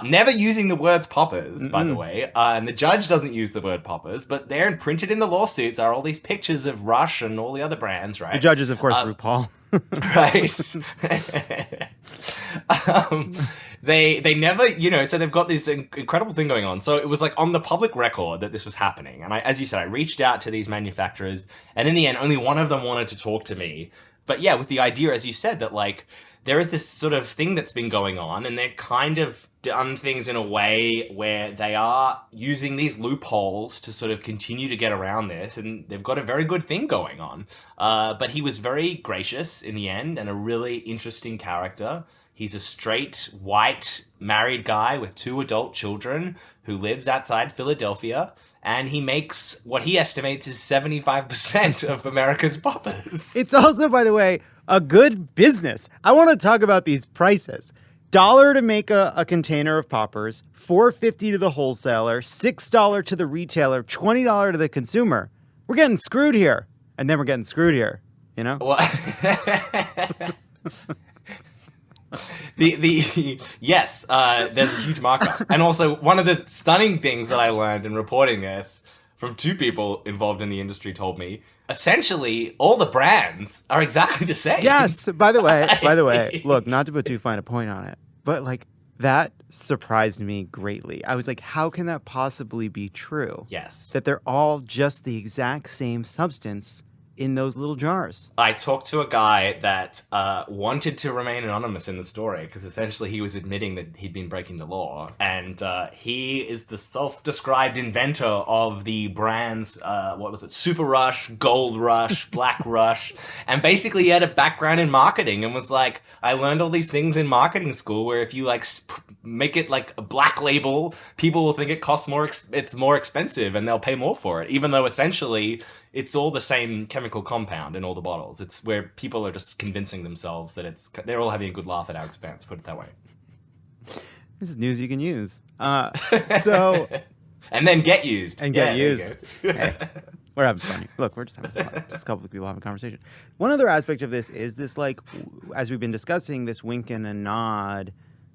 never using the words poppers, by the way, and the judge doesn't use the word poppers, but there printed in the lawsuits are all these pictures of Rush and all the other brands, right? The judge is, of course, RuPaul. Right. They never, so they've got this incredible thing going on. So it was like on the public record that this was happening. And as you said, I reached out to these manufacturers, and in the end, only one of them wanted to talk to me. But yeah, with the idea, as you said, that like there is this sort of thing that's been going on, and they've kind of done things in a way where they are using these loopholes to sort of continue to get around this, and they've got a very good thing going on. But he was very gracious in the end and a really interesting character. He's a straight, white, married guy with 2 adult children who lives outside Philadelphia, and he makes what he estimates is 75% of America's poppers. It's also, by the way, a good business. I want to talk about these prices. $1 to make a container of poppers, $4.50 to the wholesaler, $6 to the retailer, $20 to the consumer. We're getting screwed here. And then we're getting screwed here, Well, yes, there's a huge markup. And also, one of the stunning things that I learned in reporting this from 2 people involved in the industry told me, essentially, all the brands are exactly the same. Yes, by the way, look, not to put too fine a point on it, but like that surprised me greatly. I was like, how can that possibly be true? Yes. That they're all just the exact same substance in those little jars. I talked to a guy that wanted to remain anonymous in the story because essentially he was admitting that he'd been breaking the law. And he is the self-described inventor of the brands, Super Rush, Gold Rush, Black Rush. And basically he had a background in marketing and was like, I learned all these things in marketing school where if you like make it like a black label, people will think it costs more, it's more expensive and they'll pay more for it. Even though essentially it's all the same chemical compound in all the bottles. It's where people are just convincing themselves that they're all having a good laugh at our expense, put it that way. This is news you can use. So and then get used. And get used. Hey, we're having fun. Look, we're just having fun. Just a couple of people having a conversation. One other aspect of this is this, like, as we've been discussing, this wink and a nod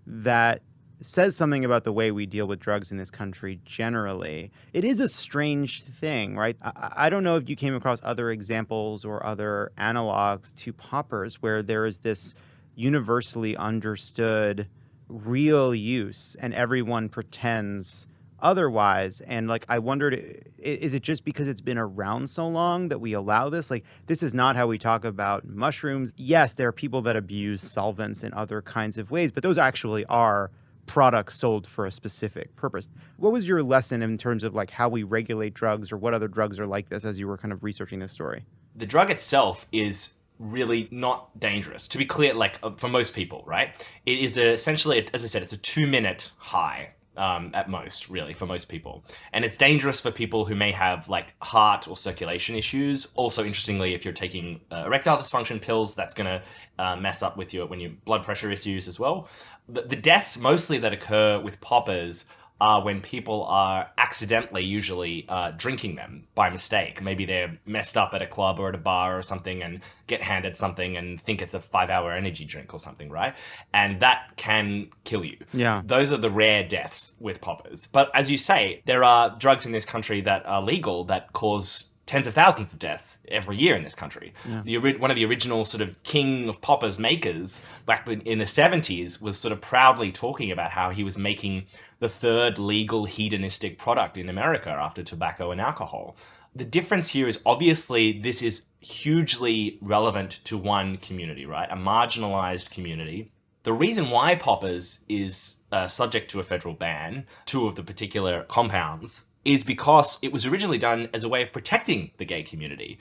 that says something about the way we deal with drugs in this country generally. It is a strange thing, right? I don't know if you came across other examples or other analogs to poppers where there is this universally understood real use and everyone pretends otherwise. And like, I wondered, is it just because it's been around so long that we allow this? Like, this is not how we talk about mushrooms. Yes, there are people that abuse solvents in other kinds of ways, but those actually are products sold for a specific purpose. What was your lesson in terms of like how we regulate drugs or what other drugs are like this as you were kind of researching this story? The drug itself is really not dangerous. To be clear, like for most people, right? It is essentially, as I said, it's a 2-minute high. At most, really, for most people. And it's dangerous for people who may have like heart or circulation issues. Also, interestingly, if you're taking erectile dysfunction pills, that's going to mess up with your blood pressure issues as well. The deaths mostly that occur with poppers are when people are accidentally usually drinking them by mistake. Maybe they're messed up at a club or at a bar or something and get handed something and think it's a 5-hour energy drink or something, right? And that can kill you. Yeah. Those are the rare deaths with poppers. But as you say, there are drugs in this country that are legal that cause tens of thousands of deaths every year in this country. Yeah. One of the original sort of king of poppers makers back in the 70s was sort of proudly talking about how he was making the third legal hedonistic product in America after tobacco and alcohol. The difference here is obviously this is hugely relevant to one community, right? A marginalized community. The reason why poppers is subject to a federal ban, two of the particular compounds, is because it was originally done as a way of protecting the gay community.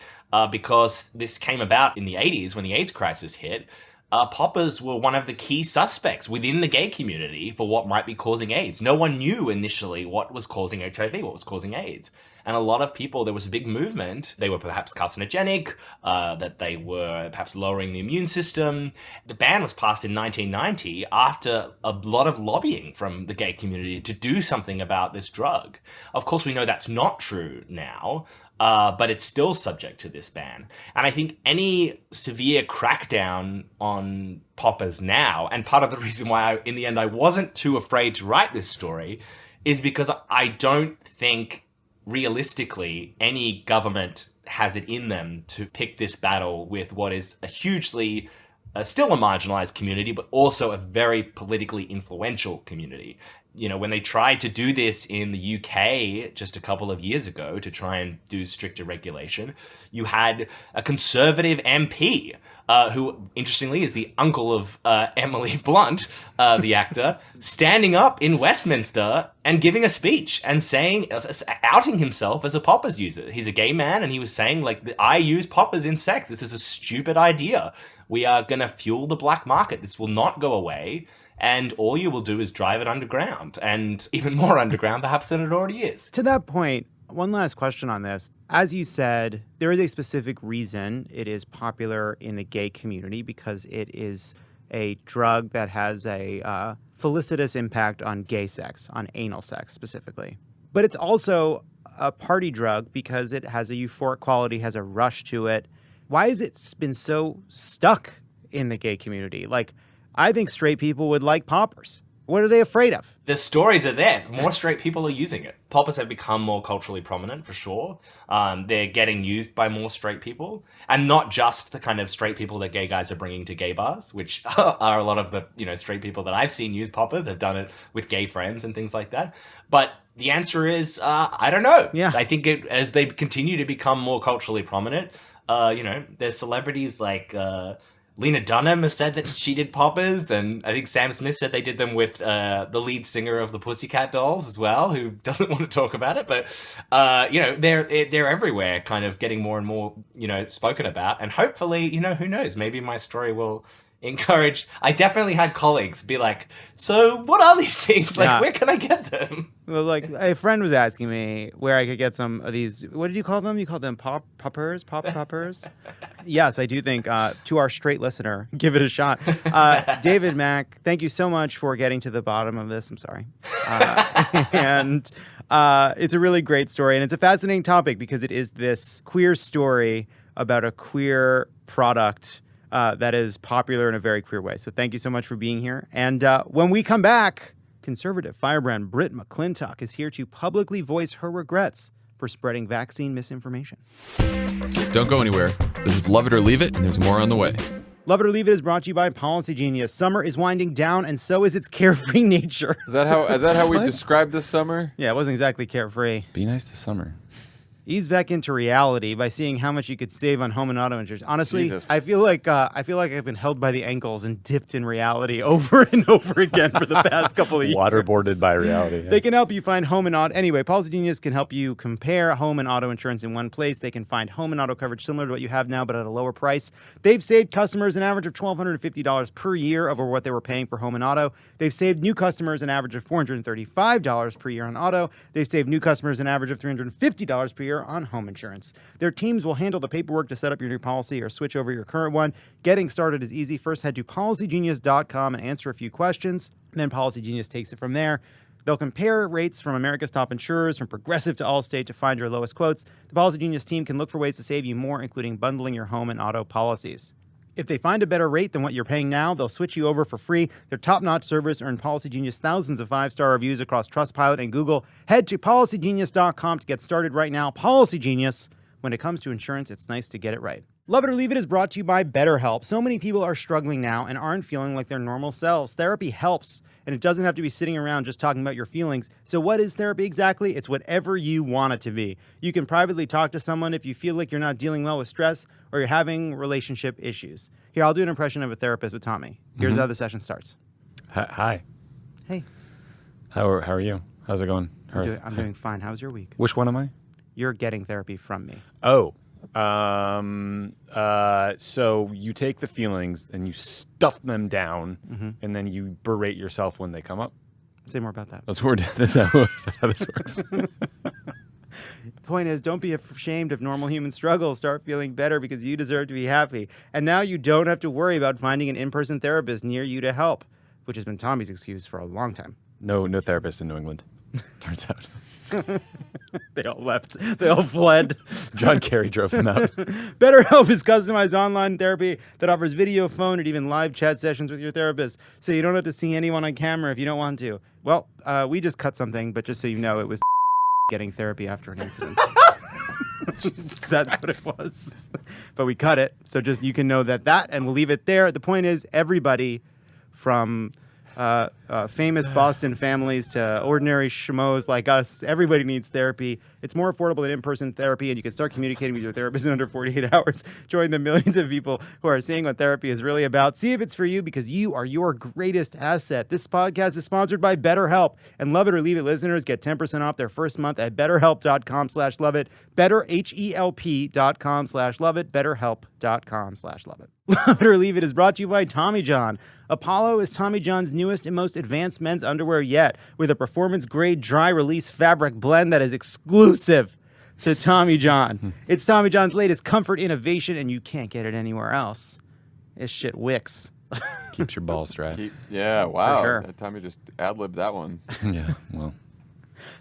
Because this came about in the 80s when the AIDS crisis hit, poppers were one of the key suspects within the gay community for what might be causing AIDS. No one knew initially what was causing HIV, what was causing AIDS. And a lot of people, there was a big movement. They were perhaps carcinogenic, that they were perhaps lowering the immune system. The ban was passed in 1990 after a lot of lobbying from the gay community to do something about this drug. Of course, we know that's not true now, but it's still subject to this ban. And I think any severe crackdown on poppers now, and part of the reason why in the end I wasn't too afraid to write this story, is because I don't think realistically any government has it in them to pick this battle with what is a hugely still a marginalized community, but also a very politically influential community. You know, when they tried to do this in the UK just a couple of years ago to try and do stricter regulation, you had a conservative MP who, interestingly, is the uncle of Emily Blunt, the actor, standing up in Westminster and giving a speech and saying, outing himself as a poppers user. He's a gay man, and he was saying, like, I use poppers in sex. This is a stupid idea. We are going to fuel the black market. This will not go away. And all you will do is drive it underground, and even more underground perhaps than it already is. To that point, one last question on this. As you said, there is a specific reason it is popular in the gay community, because it is a drug that has a felicitous impact on gay sex, on anal sex specifically. But it's also a party drug because it has a euphoric quality, has a rush to it. Why has it been so stuck in the gay community? Like, I think straight people would like poppers. What are they afraid of? The stories are there. More straight people are using it. Poppers have become more culturally prominent, for sure. They're getting used by more straight people. And not just the kind of straight people that gay guys are bringing to gay bars, which are a lot of the, you know, straight people that I've seen use poppers, have done it with gay friends and things like that. But the answer is, I don't know. Yeah. I think as they continue to become more culturally prominent, you know, there's celebrities like... Lena Dunham has said that she did poppers, and I think Sam Smith said they did them with the lead singer of the Pussycat Dolls as well, who doesn't want to talk about it. But, you know, they're everywhere, kind of getting more and more, you know, spoken about. And hopefully, you know, who knows, maybe my story will encourage... I definitely had colleagues be like, so what are these things? Like, where can I get them? Well, like, a friend was asking me where I could get some of these. What did you call them? You called them poppers? Poppers? Yes, I do think, to our straight listener, give it a shot. David Mack, thank you so much for getting to the bottom of this. I'm sorry. And it's a really great story. And it's a fascinating topic because it is this queer story about a queer product that is popular in a very queer way. So thank you so much for being here. And when we come back, conservative firebrand Brit McClintock is here to publicly voice her regrets for spreading vaccine misinformation. Don't go anywhere. This is Love It or Leave It, and there's more on the way. Love It or Leave It is brought to you by Policy Genius. Summer is winding down, and so is its carefree nature. Is that how we describe this summer? Yeah, it wasn't exactly carefree. Be nice to summer. Ease back into reality by seeing how much you could save on home and auto insurance. Honestly, Jesus. I feel like I've been held by the ankles and dipped in reality over and over again for the past couple of years. Waterboarded by reality. Yeah. They can help you find home and auto. Anyway, Policy Genius can help you compare home and auto insurance in one place. They can find home and auto coverage similar to what you have now, but at a lower price. They've saved customers an average of $1,250 per year over what they were paying for home and auto. They've saved new customers an average of $435 per year on auto. They've saved new customers an average of $350 per year on home insurance. Their teams will handle the paperwork to set up your new policy or switch over your current one. Getting started is easy. First, head to policygenius.com and answer a few questions. Then Policy Genius takes it from there. They'll compare rates from America's top insurers, from Progressive to Allstate, to find your lowest quotes. The Policy Genius team can look for ways to save you more, including bundling your home and auto policies. If they find a better rate than what you're paying now, they'll switch you over for free. Their top-notch service earned Policy Genius thousands of 5-star reviews across Trustpilot and Google. Head to policygenius.com to get started right now. Policy Genius. When it comes to insurance, it's nice to get it right. Love It or Leave It is brought to you by BetterHelp. So many people are struggling now and aren't feeling like their normal selves. Therapy helps, and it doesn't have to be sitting around just talking about your feelings. So what is therapy exactly? It's whatever you want it to be. You can privately talk to someone if you feel like you're not dealing well with stress or you're having relationship issues. Here, I'll do an impression of a therapist with Tommy. Here's how the session starts. Hi. Hey. How are you? How's it going? I'm doing fine. How's your week? Which one am I? You're getting therapy from me. Oh. So you take the feelings and you stuff them down, and then you berate yourself when they come up. Say more about that. That's how this works. The point is, don't be ashamed of normal human struggles. Start feeling better because you deserve to be happy. And now you don't have to worry about finding an in-person therapist near you to help, which has been Tommy's excuse for a long time. No therapist in New England, turns out. They all left. They all fled. John Kerry drove them out. BetterHelp is customized online therapy that offers video, phone, and even live chat sessions with your therapist, so you don't have to see anyone on camera if you don't want to. Well, we just cut something, but just so you know, it was getting therapy after an incident. That's what it was. But we cut it, so just you can know that, and we'll leave it there. The point is, everybody from famous Boston families to ordinary schmoes like us, everybody needs therapy. It's more affordable than in-person therapy, and you can start communicating with your therapist in under 48 hours. Join the millions of people who are seeing what therapy is really about. See if it's for you, because you are your greatest asset. This podcast is sponsored by BetterHelp, and Love It or Leave It listeners get 10% off their first month at betterhelp.com/loveit, betterhelp.com/loveit, betterhelp.com/loveit. Love It or Leave It is brought to you by Tommy John. Apollo is Tommy John's newest and most advanced men's underwear yet, with a performance-grade dry-release fabric blend that is exclusive to Tommy John. It's Tommy John's latest comfort innovation, and you can't get it anywhere else. This shit wicks. Keeps your balls dry. Yeah, wow. sure. That Tommy just ad-libbed that one. Yeah, well.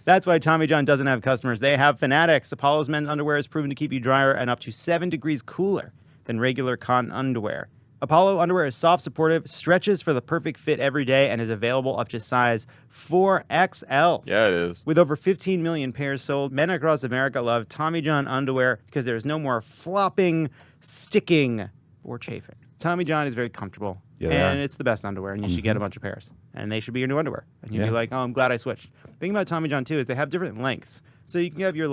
That's why Tommy John doesn't have customers. They have fanatics. Apollo's men's underwear is proven to keep you drier and up to 7 degrees cooler than regular cotton underwear. Apollo underwear is soft, supportive, stretches for the perfect fit every day, and is available up to size 4XL. Yeah, it is. With over 15 million pairs sold, men across America love Tommy John underwear because there's no more flopping, sticking, or chafing. Tommy John is very comfortable, and it's the best underwear, and you should get a bunch of pairs. And they should be your new underwear. And you'd be like, oh, I'm glad I switched. The thing about Tommy John, too, is they have different lengths. So you can have your,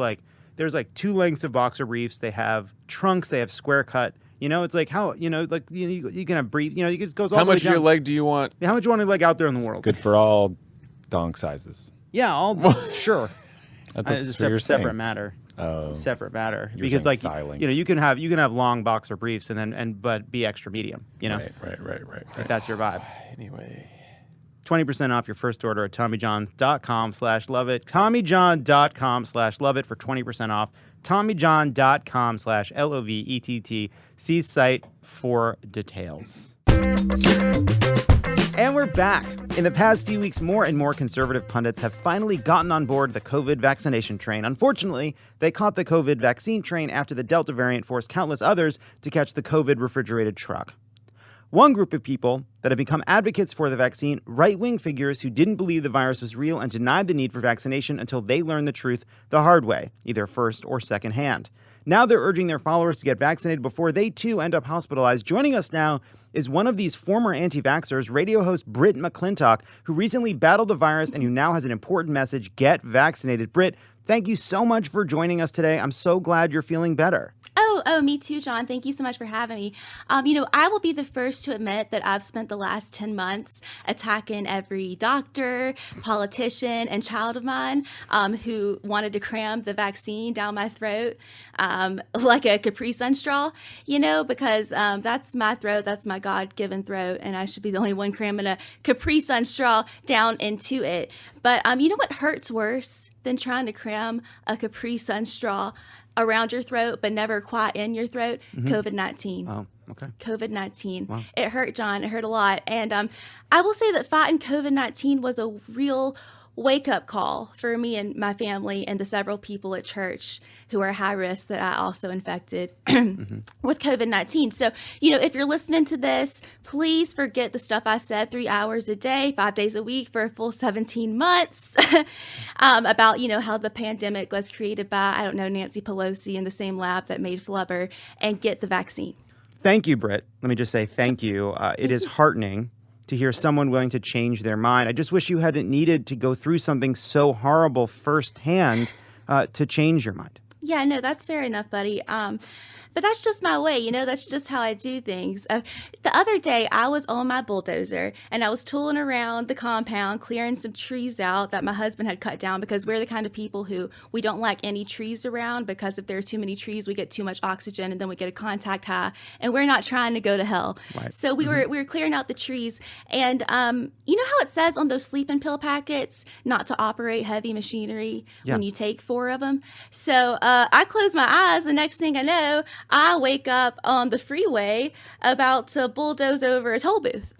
there's 2 lengths of boxer briefs. They have trunks. They have square cut. You know, it's like how, you can have brief, it goes all the way down. How much of your leg do you want? How much you want to out there in the world? Good for all donk sizes. Yeah, sure. It's a separate matter. Oh. Separate matter. You're Because saying thigh length. you can have long boxer briefs but be extra medium, Right. If that's your vibe. Anyway. 20% off your first order at TommyJohn.com/loveit. TommyJohn.com/loveit for 20% off. TommyJohn.com/LOVETT. See site for details. And we're back. In the past few weeks, more and more conservative pundits have finally gotten on board the COVID vaccination train. Unfortunately, they caught the COVID vaccine train after the Delta variant forced countless others to catch the COVID refrigerated truck. One group of people that have become advocates for the vaccine, right-wing figures who didn't believe the virus was real and denied the need for vaccination until they learned the truth the hard way, either first or second hand. Now they're urging their followers to get vaccinated before they too end up hospitalized. Joining us now is one of these former anti-vaxxers, radio host Brit McClintock, who recently battled the virus and who now has an important message: get vaccinated. Brit, thank you so much for joining us today. I'm so glad you're feeling better. Oh, me too, John. Thank you so much for having me. I will be the first to admit that I've spent the last 10 months attacking every doctor, politician, and child of mine who wanted to cram the vaccine down my throat like a Capri Sun straw, because that's my throat. That's my God-given throat, and I should be the only one cramming a Capri Sun straw down into it. But you know what hurts worse than trying to cram a Capri Sun straw around your throat but never quite in your throat? COVID-19. Oh, okay. COVID-19. Wow. It hurt, John. It hurt a lot. And I will say that fighting COVID-19 was a real wake-up call for me and my family and the several people at church who are high risk that I also infected with COVID-19. So, if you're listening to this, please forget the stuff I said 3 hours a day, 5 days a week for a full 17 months about, how the pandemic was created by, I don't know, Nancy Pelosi in the same lab that made flubber, and get the vaccine. Thank you, Brit. Let me just say thank you. It is heartening to hear someone willing to change their mind. I just wish you hadn't needed to go through something so horrible firsthand to change your mind. Yeah, no, that's fair enough, buddy. But that's just my way, that's just how I do things. The other day, I was on my bulldozer and I was tooling around the compound, clearing some trees out that my husband had cut down, because we're the kind of people who we don't like any trees around, because if there are too many trees, we get too much oxygen and then we get a contact high, and we're not trying to go to hell. Right. So we were clearing out the trees, and you know how it says on those sleeping pill packets not to operate heavy machinery when you take 4 of them? So I close my eyes, and next thing I know, I wake up on the freeway about to bulldoze over a toll booth.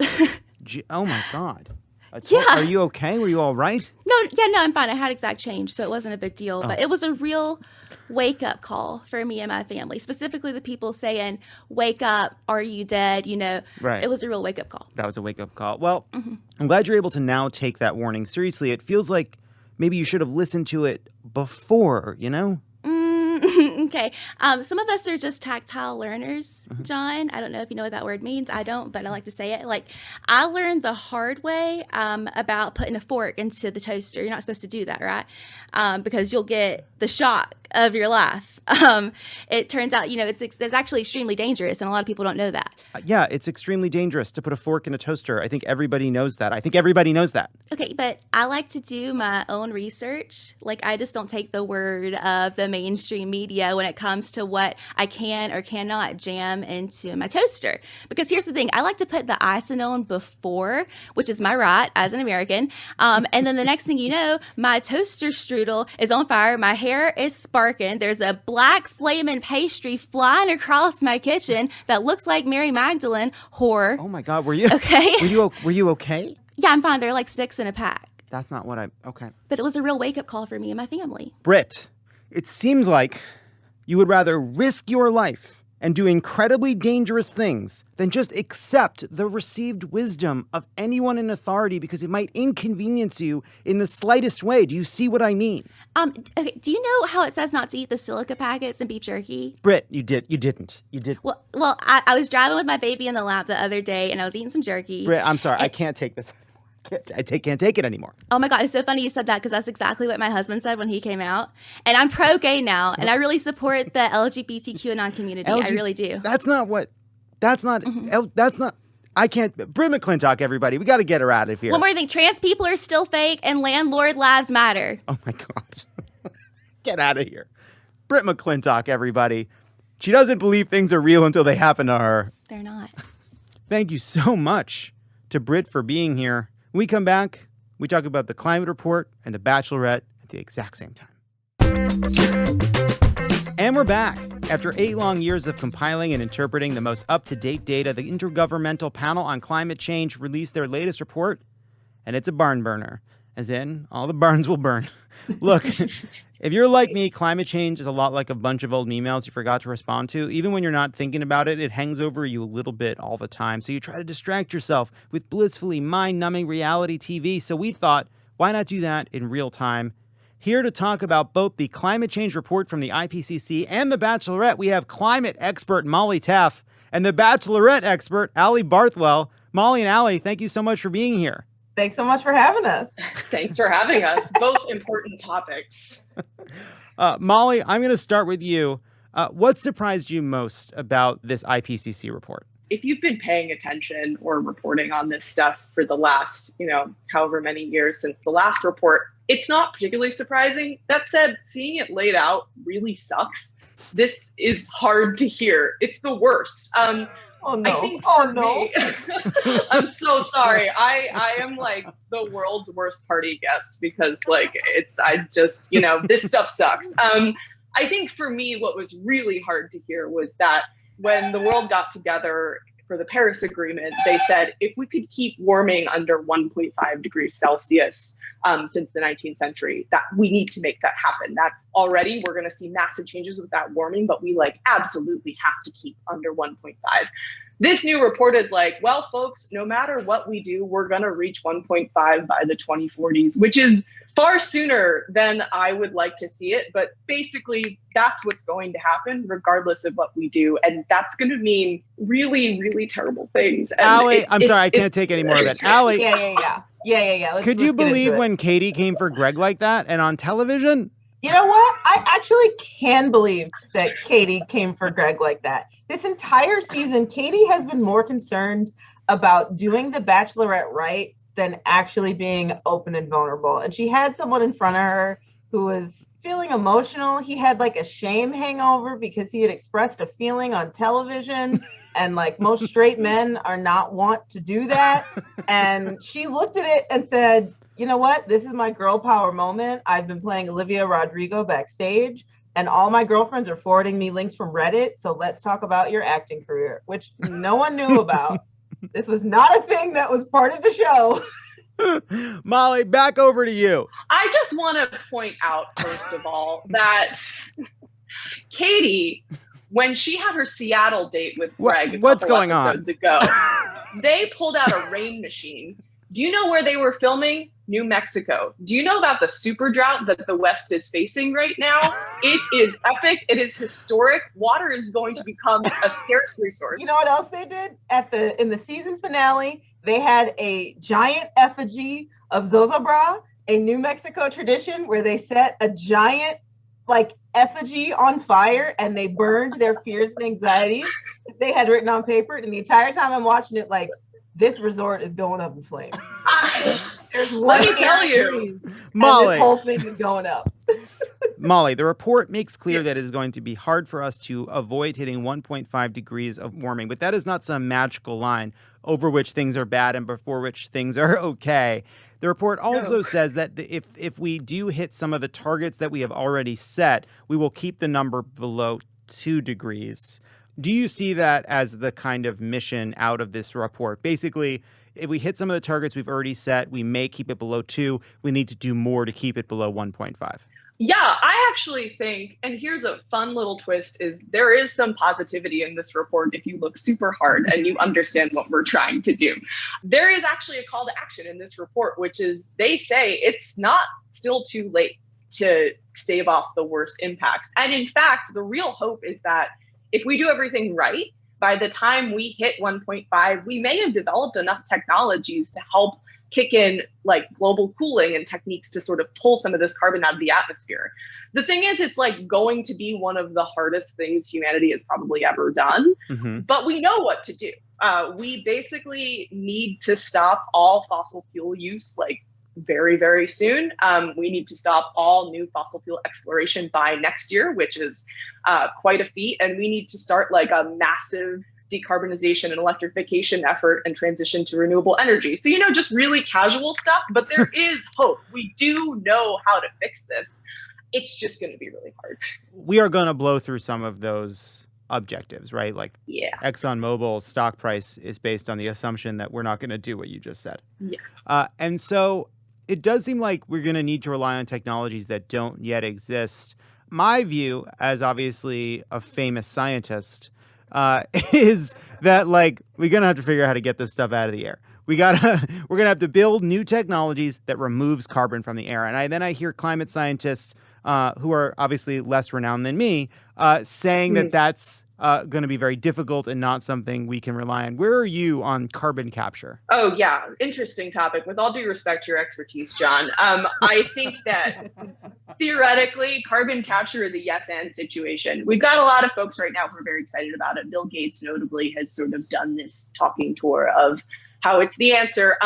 Oh my God. Are you okay? Were you all right? No, I'm fine. I had exact change, so it wasn't a big deal. But it was a real wake-up call for me and my family, specifically the people saying, wake up, are you dead? Right. It was a real wake-up call. That was a wake-up call. Well, I'm glad you're able to now take that warning seriously. It feels like maybe you should have listened to it before, Okay. Some of us are just tactile learners, John. I don't know if you know what that word means. I don't, but I like to say it. Like, I learned the hard way about putting a fork into the toaster. You're not supposed to do that, right? Because you'll get the shock of your life. It turns out, it's actually extremely dangerous, and a lot of people don't know that. Yeah, it's extremely dangerous to put a fork in a toaster. I think everybody knows that. Okay, but I like to do my own research. Like, I just don't take the word of the mainstream media when it comes to what I can or cannot jam into my toaster. Because here's the thing, I like to put the icing on before, which is my right as an American. And then the next thing you know, my toaster strudel is on fire. My hair is sparking. There's a black flaming pastry flying across my kitchen that looks like Mary Magdalene. Horror. Oh my God, were you okay? Were you okay? Yeah, I'm fine. They're like 6 in a pack. That's not what okay. But it was a real wake-up call for me and my family. Brit, it seems like you would rather risk your life and do incredibly dangerous things than just accept the received wisdom of anyone in authority because it might inconvenience you in the slightest way. Do you see what I mean? Okay, do you know how it says not to eat the silica packets and beef jerky? Brit, you didn't. Well, I was driving with my baby in the lap the other day, and I was eating some jerky. Brit, I'm sorry. I can't take this. I can't take it anymore. Oh my God, it's so funny you said that, because that's exactly what my husband said when he came out. And I'm pro-gay now, and I really support the LGBTQ community. I really do. That's not. I can't. Brit McClintock, everybody. We got to get her out of here. One more thing. Trans people are still fake, and landlord lives matter. Oh my God. Get out of here. Brit McClintock, everybody. She doesn't believe things are real until they happen to her. They're not. Thank you so much to Brit for being here. When we come back, we talk about the climate report and the Bachelorette at the exact same time. And we're back. After 8 long years of compiling and interpreting the most up-to-date data, the Intergovernmental Panel on Climate Change released their latest report, and it's a barn burner. As in, all the barns will burn. Look, if you're like me, climate change is a lot like a bunch of old emails you forgot to respond to. Even when you're not thinking about it, it hangs over you a little bit all the time. So you try to distract yourself with blissfully mind-numbing reality TV. So we thought, why not do that in real time? Here to talk about both the climate change report from the IPCC and the Bachelorette, we have climate expert Molly Taft and the Bachelorette expert Ali Barthwell. Molly and Ali, thank you so much for being here. Thanks so much for having us. Thanks for having us. Both important topics. Molly, I'm going to start with you. What surprised you most about this IPCC report? If you've been paying attention or reporting on this stuff for the last, however many years since the last report, it's not particularly surprising. That said, seeing it laid out really sucks. This is hard to hear. It's the worst. Oh no! I'm so sorry. I am like the world's worst party guest because this stuff sucks. I think for me, what was really hard to hear was that when the world got together for the Paris Agreement, they said if we could keep warming under 1.5 degrees Celsius since the 19th century, that we need to make that happen. That's already, we're going to see massive changes with that warming, but we absolutely have to keep under 1.5. This new report is well, folks, no matter what we do, we're going to reach 1.5 by the 2040s, which is far sooner than I would like to see it. But basically, that's what's going to happen regardless of what we do. And that's going to mean really, really terrible things. And Ali, I'm sorry, I can't take any more of it. Ali. Yeah. Could you believe when Katie came for Greg like that and on television? You know what? I actually can believe that Katie came for Greg like that. This entire season, Katie has been more concerned about doing the Bachelorette right than actually being open and vulnerable. And she had someone in front of her who was feeling emotional. He had a shame hangover because he had expressed a feeling on television. And most straight men are not want to do that. And she looked at it and said, you know what? This is my girl power moment. I've been playing Olivia Rodrigo backstage, and all my girlfriends are forwarding me links from Reddit. So let's talk about your acting career, which no one knew about. This was not a thing that was part of the show. Molly, back over to you. I just want to point out, first of all, that Katie, when she had her Seattle date with Greg what's a couple going on? episodes ago, they pulled out a rain machine. Do you know where they were filming? New Mexico. Do you know about the super drought that the West is facing right now? It is epic. It is historic. Water is going to become a scarce resource. You know what else they did? In the season finale, they had a giant effigy of Zozobra, a New Mexico tradition where they set a giant effigy on fire and they burned their fears and anxieties that they had written on paper. And the entire time I'm watching it, this resort is going up in flames. Let me tell you, Molly, this whole thing is going up. Molly, the report makes clear that it is going to be hard for us to avoid hitting 1.5 degrees of warming, but that is not some magical line over which things are bad and before which things are okay. The report also says that if we do hit some of the targets that we have already set, we will keep the number below 2 degrees. Do you see that as the kind of mission out of this report? Basically, if we hit some of the targets we've already set, we may keep it below 2. We need to do more to keep it below 1.5. Yeah, I actually think, and here's a fun little twist, is there is some positivity in this report if you look super hard and you understand what we're trying to do. There is actually a call to action in this report, which is they say it's not still too late to stave off the worst impacts. And in fact, the real hope is that if we do everything right, by the time we hit 1.5, we may have developed enough technologies to help kick in global cooling and techniques to sort of pull some of this carbon out of the atmosphere. The thing is, it's going to be one of the hardest things humanity has probably ever done, but we know what to do. We basically need to stop all fossil fuel use very, very soon. We need to stop all new fossil fuel exploration by next year, which is quite a feat. And we need to start a massive decarbonization and electrification effort and transition to renewable energy. So, just really casual stuff, but there is hope. We do know how to fix this. It's just going to be really hard. We are going to blow through some of those objectives, right? ExxonMobil's stock price is based on the assumption that we're not going to do what you just said. Yeah. And so it does seem like we're going to need to rely on technologies that don't yet exist. My view, as obviously a famous scientist, is that we're going to have to figure out how to get this stuff out of the air. We're going to have to build new technologies that removes carbon from the air. And then I hear climate scientists who are obviously less renowned than me saying that that's going to be very difficult and not something we can rely on. Where are you on carbon capture? Oh, yeah. Interesting topic. With all due respect to your expertise, John, I think that theoretically, carbon capture is a yes and situation. We've got a lot of folks right now who are very excited about it. Bill Gates notably has sort of done this talking tour of how it's the answer.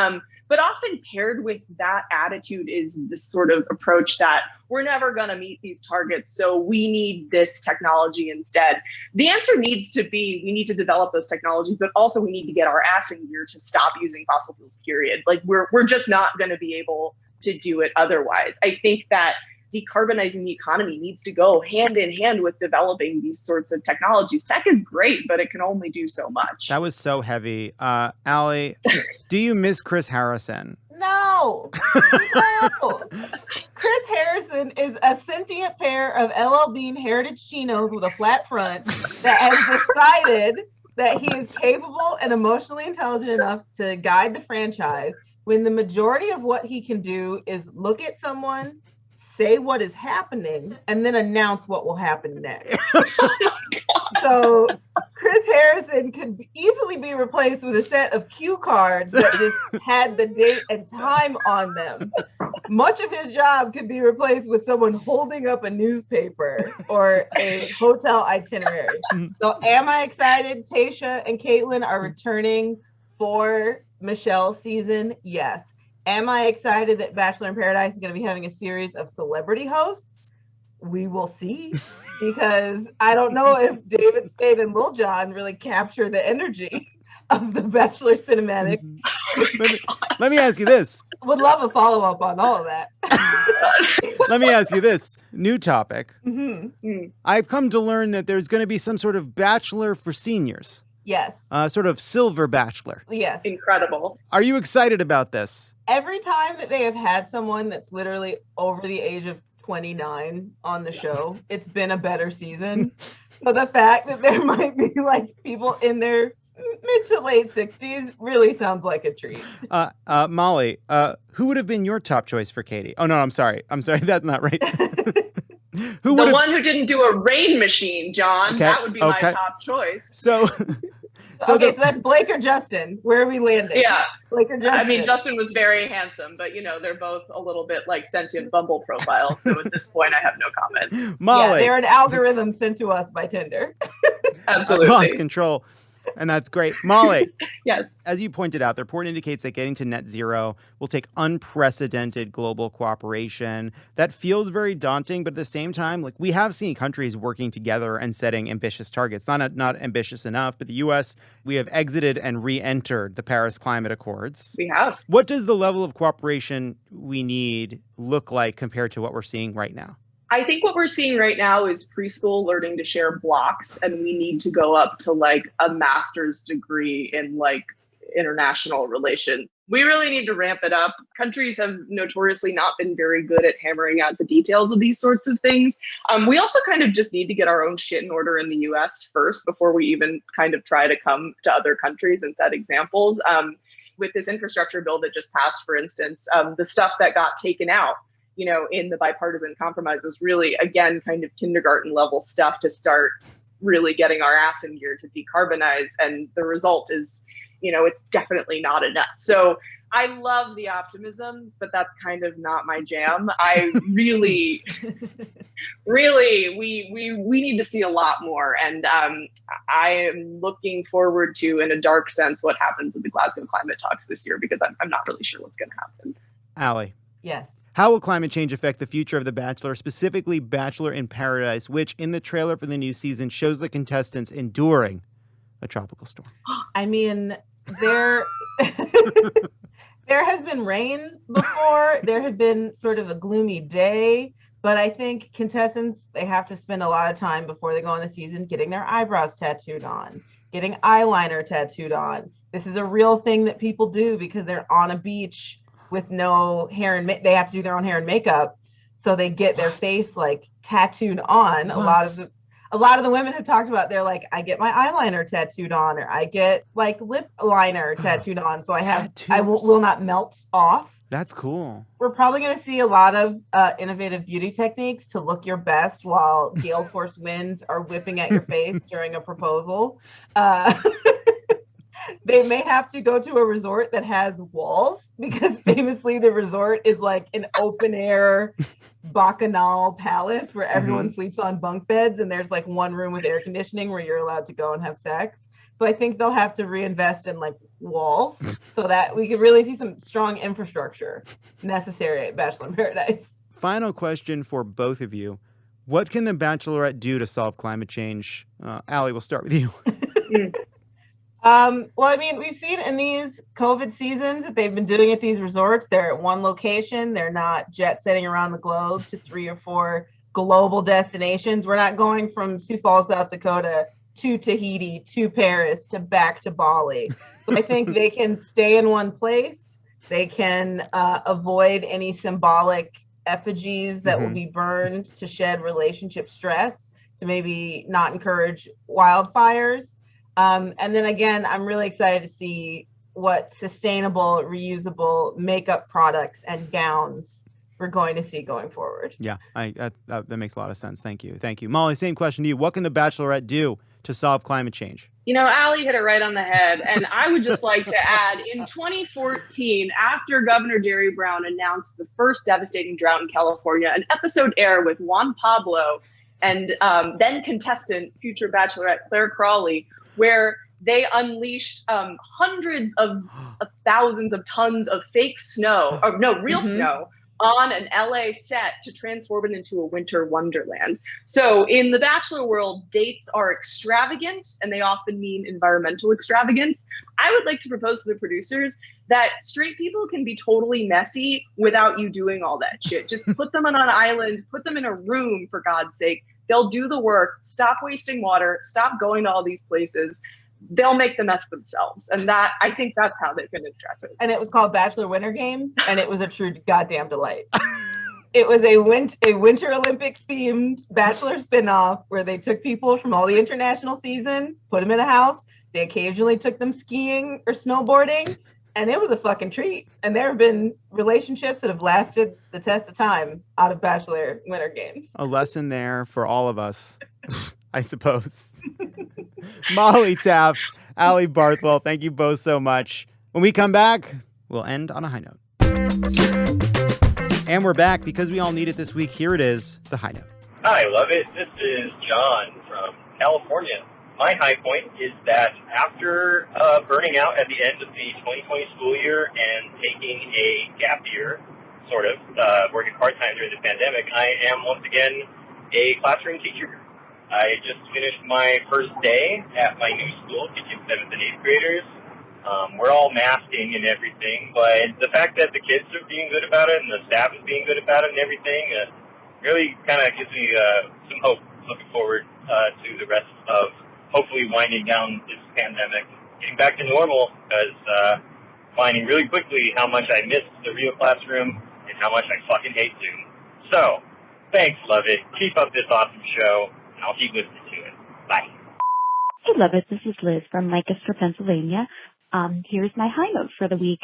But often paired with that attitude is this sort of approach that we're never going to meet these targets, so we need this technology instead. The answer needs to be we need to develop those technologies, but also we need to get our ass in gear to stop using fossil fuels, period. We're just not going to be able to do it otherwise. I think that decarbonizing the economy needs to go hand in hand with developing these sorts of technologies. Tech is great, but it can only do so much. That was so heavy. Ali, do you miss Chris Harrison? No. No. Chris Harrison is a sentient pair of LL Bean heritage chinos with a flat front that has decided that he is capable and emotionally intelligent enough to guide the franchise when the majority of what he can do is look at someone, say what is happening, and then announce what will happen next. So Chris Harrison could easily be replaced with a set of cue cards that just had the date and time on them. Much of his job could be replaced with someone holding up a newspaper or a hotel itinerary. So am I excited? Tayshia and Caitlin are returning for Michelle's season. Yes. Am I excited that Bachelor in Paradise is going to be having a series of celebrity hosts? We will see, because I don't know if David Spade and Lil Jon really capture the energy of the Bachelor cinematic. Let me ask you this. Would love a follow-up on all of that. Let me ask you this. New topic. Mm-hmm. I've come to learn that there's going to be some sort of Bachelor for seniors. Yes. Sort of silver Bachelor. Yes. Incredible. Are you excited about this? Every time that they have had someone that's literally over the age of 29 on the show, it's been a better season. So the fact that there might be like people in their mid to late 60s really sounds like a treat. Molly, who would have been your top choice for Katie? Oh, no, I'm sorry. That's not right. The one who didn't do a rain machine, John. Okay, That would be my top choice. So so that's Blake or Justin. Where are we landing? Yeah. Blake or Justin? I mean, Justin was very handsome, but, they're both a little bit like sentient Bumble profiles. So at this point, I have no comment. Molly. Yeah, they're an algorithm sent to us by Tinder. Absolutely. Lost control. And that's great. Molly. Yes. As you pointed out, the report indicates that getting to net zero will take unprecedented global cooperation. That feels very daunting, but at the same time, like, we have seen countries working together and setting ambitious targets. Not ambitious enough, but the U.S., we have exited and re-entered the Paris Climate Accords. We have. What does the level of cooperation we need look like compared to what we're seeing right now? I think what we're seeing right now is preschool learning to share blocks, and we need to go up to like a master's degree in like international relations. We really need to ramp it up. Countries have notoriously not been very good at hammering out the details of these sorts of things. We also kind of just need to get our own shit in order in the US first before we even kind of try to come to other countries and set examples. With this infrastructure bill that just passed, for instance, the stuff that got taken out in the bipartisan compromise was really, again, kind of kindergarten level stuff to start really getting our ass in gear to decarbonize. And the result is, it's definitely not enough. So I love the optimism, but that's kind of not my jam. I really, we need to see a lot more. And I am looking forward to, in a dark sense, what happens at the Glasgow climate talks this year, because I'm not really sure what's going to happen. Ali. Yes. How will climate change affect the future of The Bachelor, specifically Bachelor in Paradise, which in the trailer for the new season shows the contestants enduring a tropical storm? I mean, there has been rain before. There had been sort of a gloomy day, but I think contestants, they have to spend a lot of time before they go on the season getting their eyebrows tattooed on, getting eyeliner tattooed on. This is a real thing that people do because they're on a beach with no hair and they have to do their own hair and makeup, so they get their face like tattooed on. A lot of the women have talked about, they're like, I get my eyeliner tattooed on, or I get like lip liner tattooed on, so I will not melt off. That's cool. We're probably going to see a lot of innovative beauty techniques to look your best while gale force winds are whipping at your face during a proposal. They may have to go to a resort that has walls, because famously the resort is like an open air bacchanal palace where everyone sleeps on bunk beds, and there's like one room with air conditioning where you're allowed to go and have sex. So I think they'll have to reinvest in like walls so that we could really see some strong infrastructure necessary at Bachelor in Paradise. Final question for both of you. What can The Bachelorette do to solve climate change? Ali, we'll start with you. Well, I mean, we've seen in these COVID seasons that they've been doing at these resorts. They're at one location. They're not jet setting around the globe to 3 or 4 global destinations. We're not going from Sioux Falls, South Dakota to Tahiti to Paris to back to Bali. So I think they can stay in one place. They can avoid any symbolic effigies that will be burned to shed relationship stress, to maybe not encourage wildfires. And then again, I'm really excited to see what sustainable, reusable makeup products and gowns we're going to see going forward. Yeah, that makes a lot of sense. Thank you. Thank you. Molly, same question to you. What can the Bachelorette do to solve climate change? You know, Ali hit it right on the head. And I would just like to add, in 2014, after Governor Jerry Brown announced the first devastating drought in California, an episode aired with Juan Pablo and then contestant, future Bachelorette Claire Crawley, where they unleashed hundreds of thousands of tons of fake snow, or no, real snow, on an LA set to transform it into a winter wonderland. So in the Bachelor world, dates are extravagant, and they often mean environmental extravagance. I would like to propose to the producers that straight people can be totally messy without you doing all that shit. Just put them on an island, put them in a room, for God's sake. They'll do the work, stop wasting water, stop going to all these places. They'll make the mess themselves. And that, I think that's how they can address it. And it was called Bachelor Winter Games, and it was a true goddamn delight. It was a Winter Olympics themed Bachelor spinoff where they took people from all the international seasons, put them in a house. They occasionally took them skiing or snowboarding, and it was a fucking treat. And there have been relationships that have lasted the test of time out of Bachelor Winter Games. A lesson there for all of us, I suppose. Molly Taft, Ali Barthwell, thank you both so much. When we come back, we'll end on a high note. And we're back because we all need it this week. Here it is, the high note. Hi, Lovett. This is John from California. My high point is that after burning out at the end of the 2020 school year and taking a gap year, sort of, working part-time during the pandemic, I am once again a classroom teacher. I just finished my first day at my new school, teaching 7th and 8th graders. We're all masking and everything, but the fact that the kids are being good about it and the staff is being good about it and everything really kind of gives me some hope looking forward to the rest of hopefully winding down this pandemic, getting back to normal, because finding really quickly how much I miss the real classroom and how much I fucking hate Zoom. So, thanks, Lovett. Keep up this awesome show. I'll keep listening to it. Bye. Hey, Lovett. This is Liz from Lancaster, Pennsylvania. Here's my high note for the week.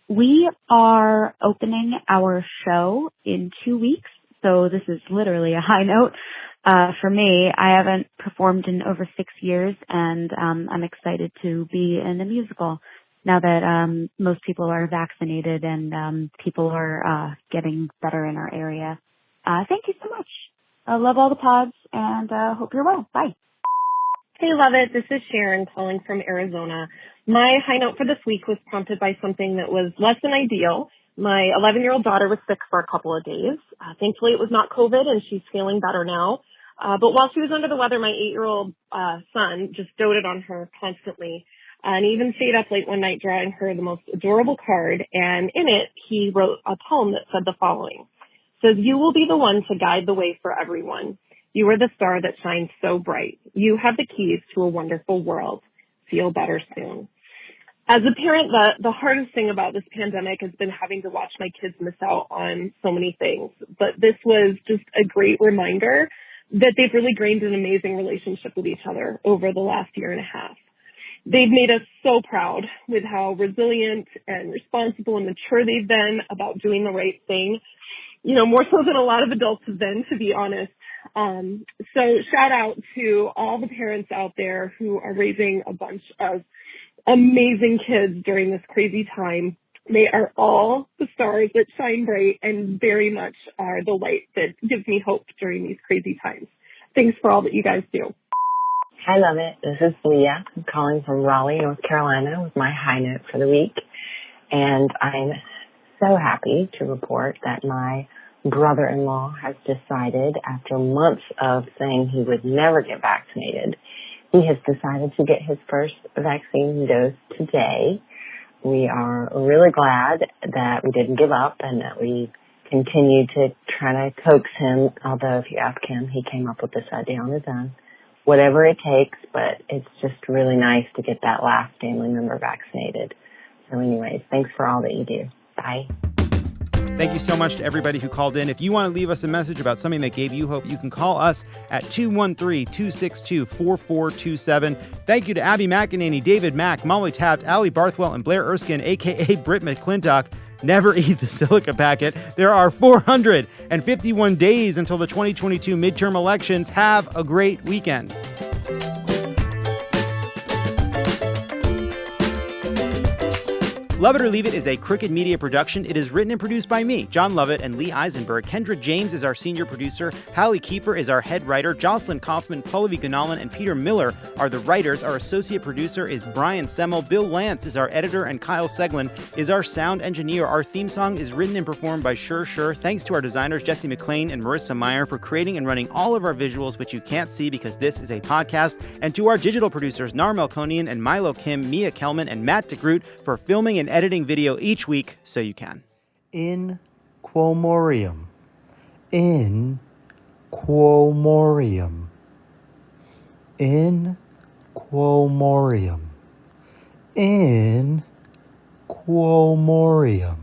We are opening our show in 2 weeks, so this is literally a high note. For me, I haven't performed in over 6 years, and I'm excited to be in a musical now that most people are vaccinated and people are getting better in our area. Thank you so much. I love all the pods, and hope you're well. Bye. Hey, Lovett. This is Sharon calling from Arizona. My high note for this week was prompted by something that was less than ideal. My 11-year-old daughter was sick for a couple of days. Thankfully, it was not COVID, and she's feeling better now. But while she was under the weather, my 8-year-old son just doted on her constantly and even stayed up late one night drawing her the most adorable card. And in it, he wrote a poem that said the following. Says, "You will be the one to guide the way for everyone. You are the star that shines so bright. You have the keys to a wonderful world. Feel better soon." As a parent, the hardest thing about this pandemic has been having to watch my kids miss out on so many things. But this was just a great reminder that they've really gained an amazing relationship with each other over the last year and a half. They've made us so proud with how resilient and responsible and mature they've been about doing the right thing. You know, more so than a lot of adults have been, to be honest. So shout out to all the parents out there who are raising a bunch of amazing kids during this crazy time. They are all the stars that shine bright and very much are the light that gives me hope during these crazy times. Thanks for all that you guys do. Hi, Lovett. This is Leah. I'm calling from Raleigh, North Carolina with my high note for the week. And I'm so happy to report that my brother-in-law has decided, after months of saying he would never get vaccinated, He has decided to get his first vaccine dose today. We are really glad that we didn't give up and that we continue to try to coax him, although if you ask him, he came up with this idea on his own. Whatever it takes, but it's just really nice to get that last family member vaccinated. So anyways, thanks for all that you do. Bye. Thank you so much to everybody who called in. If you want to leave us a message about something that gave you hope, you can call us at 213-262-4427. Thank you to Abby McEnany, David Mack, Molly Taft, Ali Barthwell, and Blaire Eskrine, a.k.a. Brit McClintock. Never eat the silica packet. There are 451 days until the 2022 midterm elections. Have a great weekend. Love It or Leave It is a Crooked Media production. It is written and produced by me, Jon Lovett, and Lee Eisenberg. Kendra James is our senior producer. Hallie Kiefer is our head writer. Jocelyn Kaufman, Pallavi Gunalan, and Peter Miller are the writers. Our associate producer is Brian Semmel. Bill Lance is our editor, and Kyle Seglin is our sound engineer. Our theme song is written and performed by Sure. Thanks to our designers, Jesse McLean and Marissa Meyer, for creating and running all of our visuals, which you can't see because this is a podcast. And to our digital producers, Nar Melkonian and Milo Kim, Mia Kelman, and Matt DeGroot for filming and editing video each week so you can. In Quomorium. In Quomorium. In Quomorium. In Quomorium.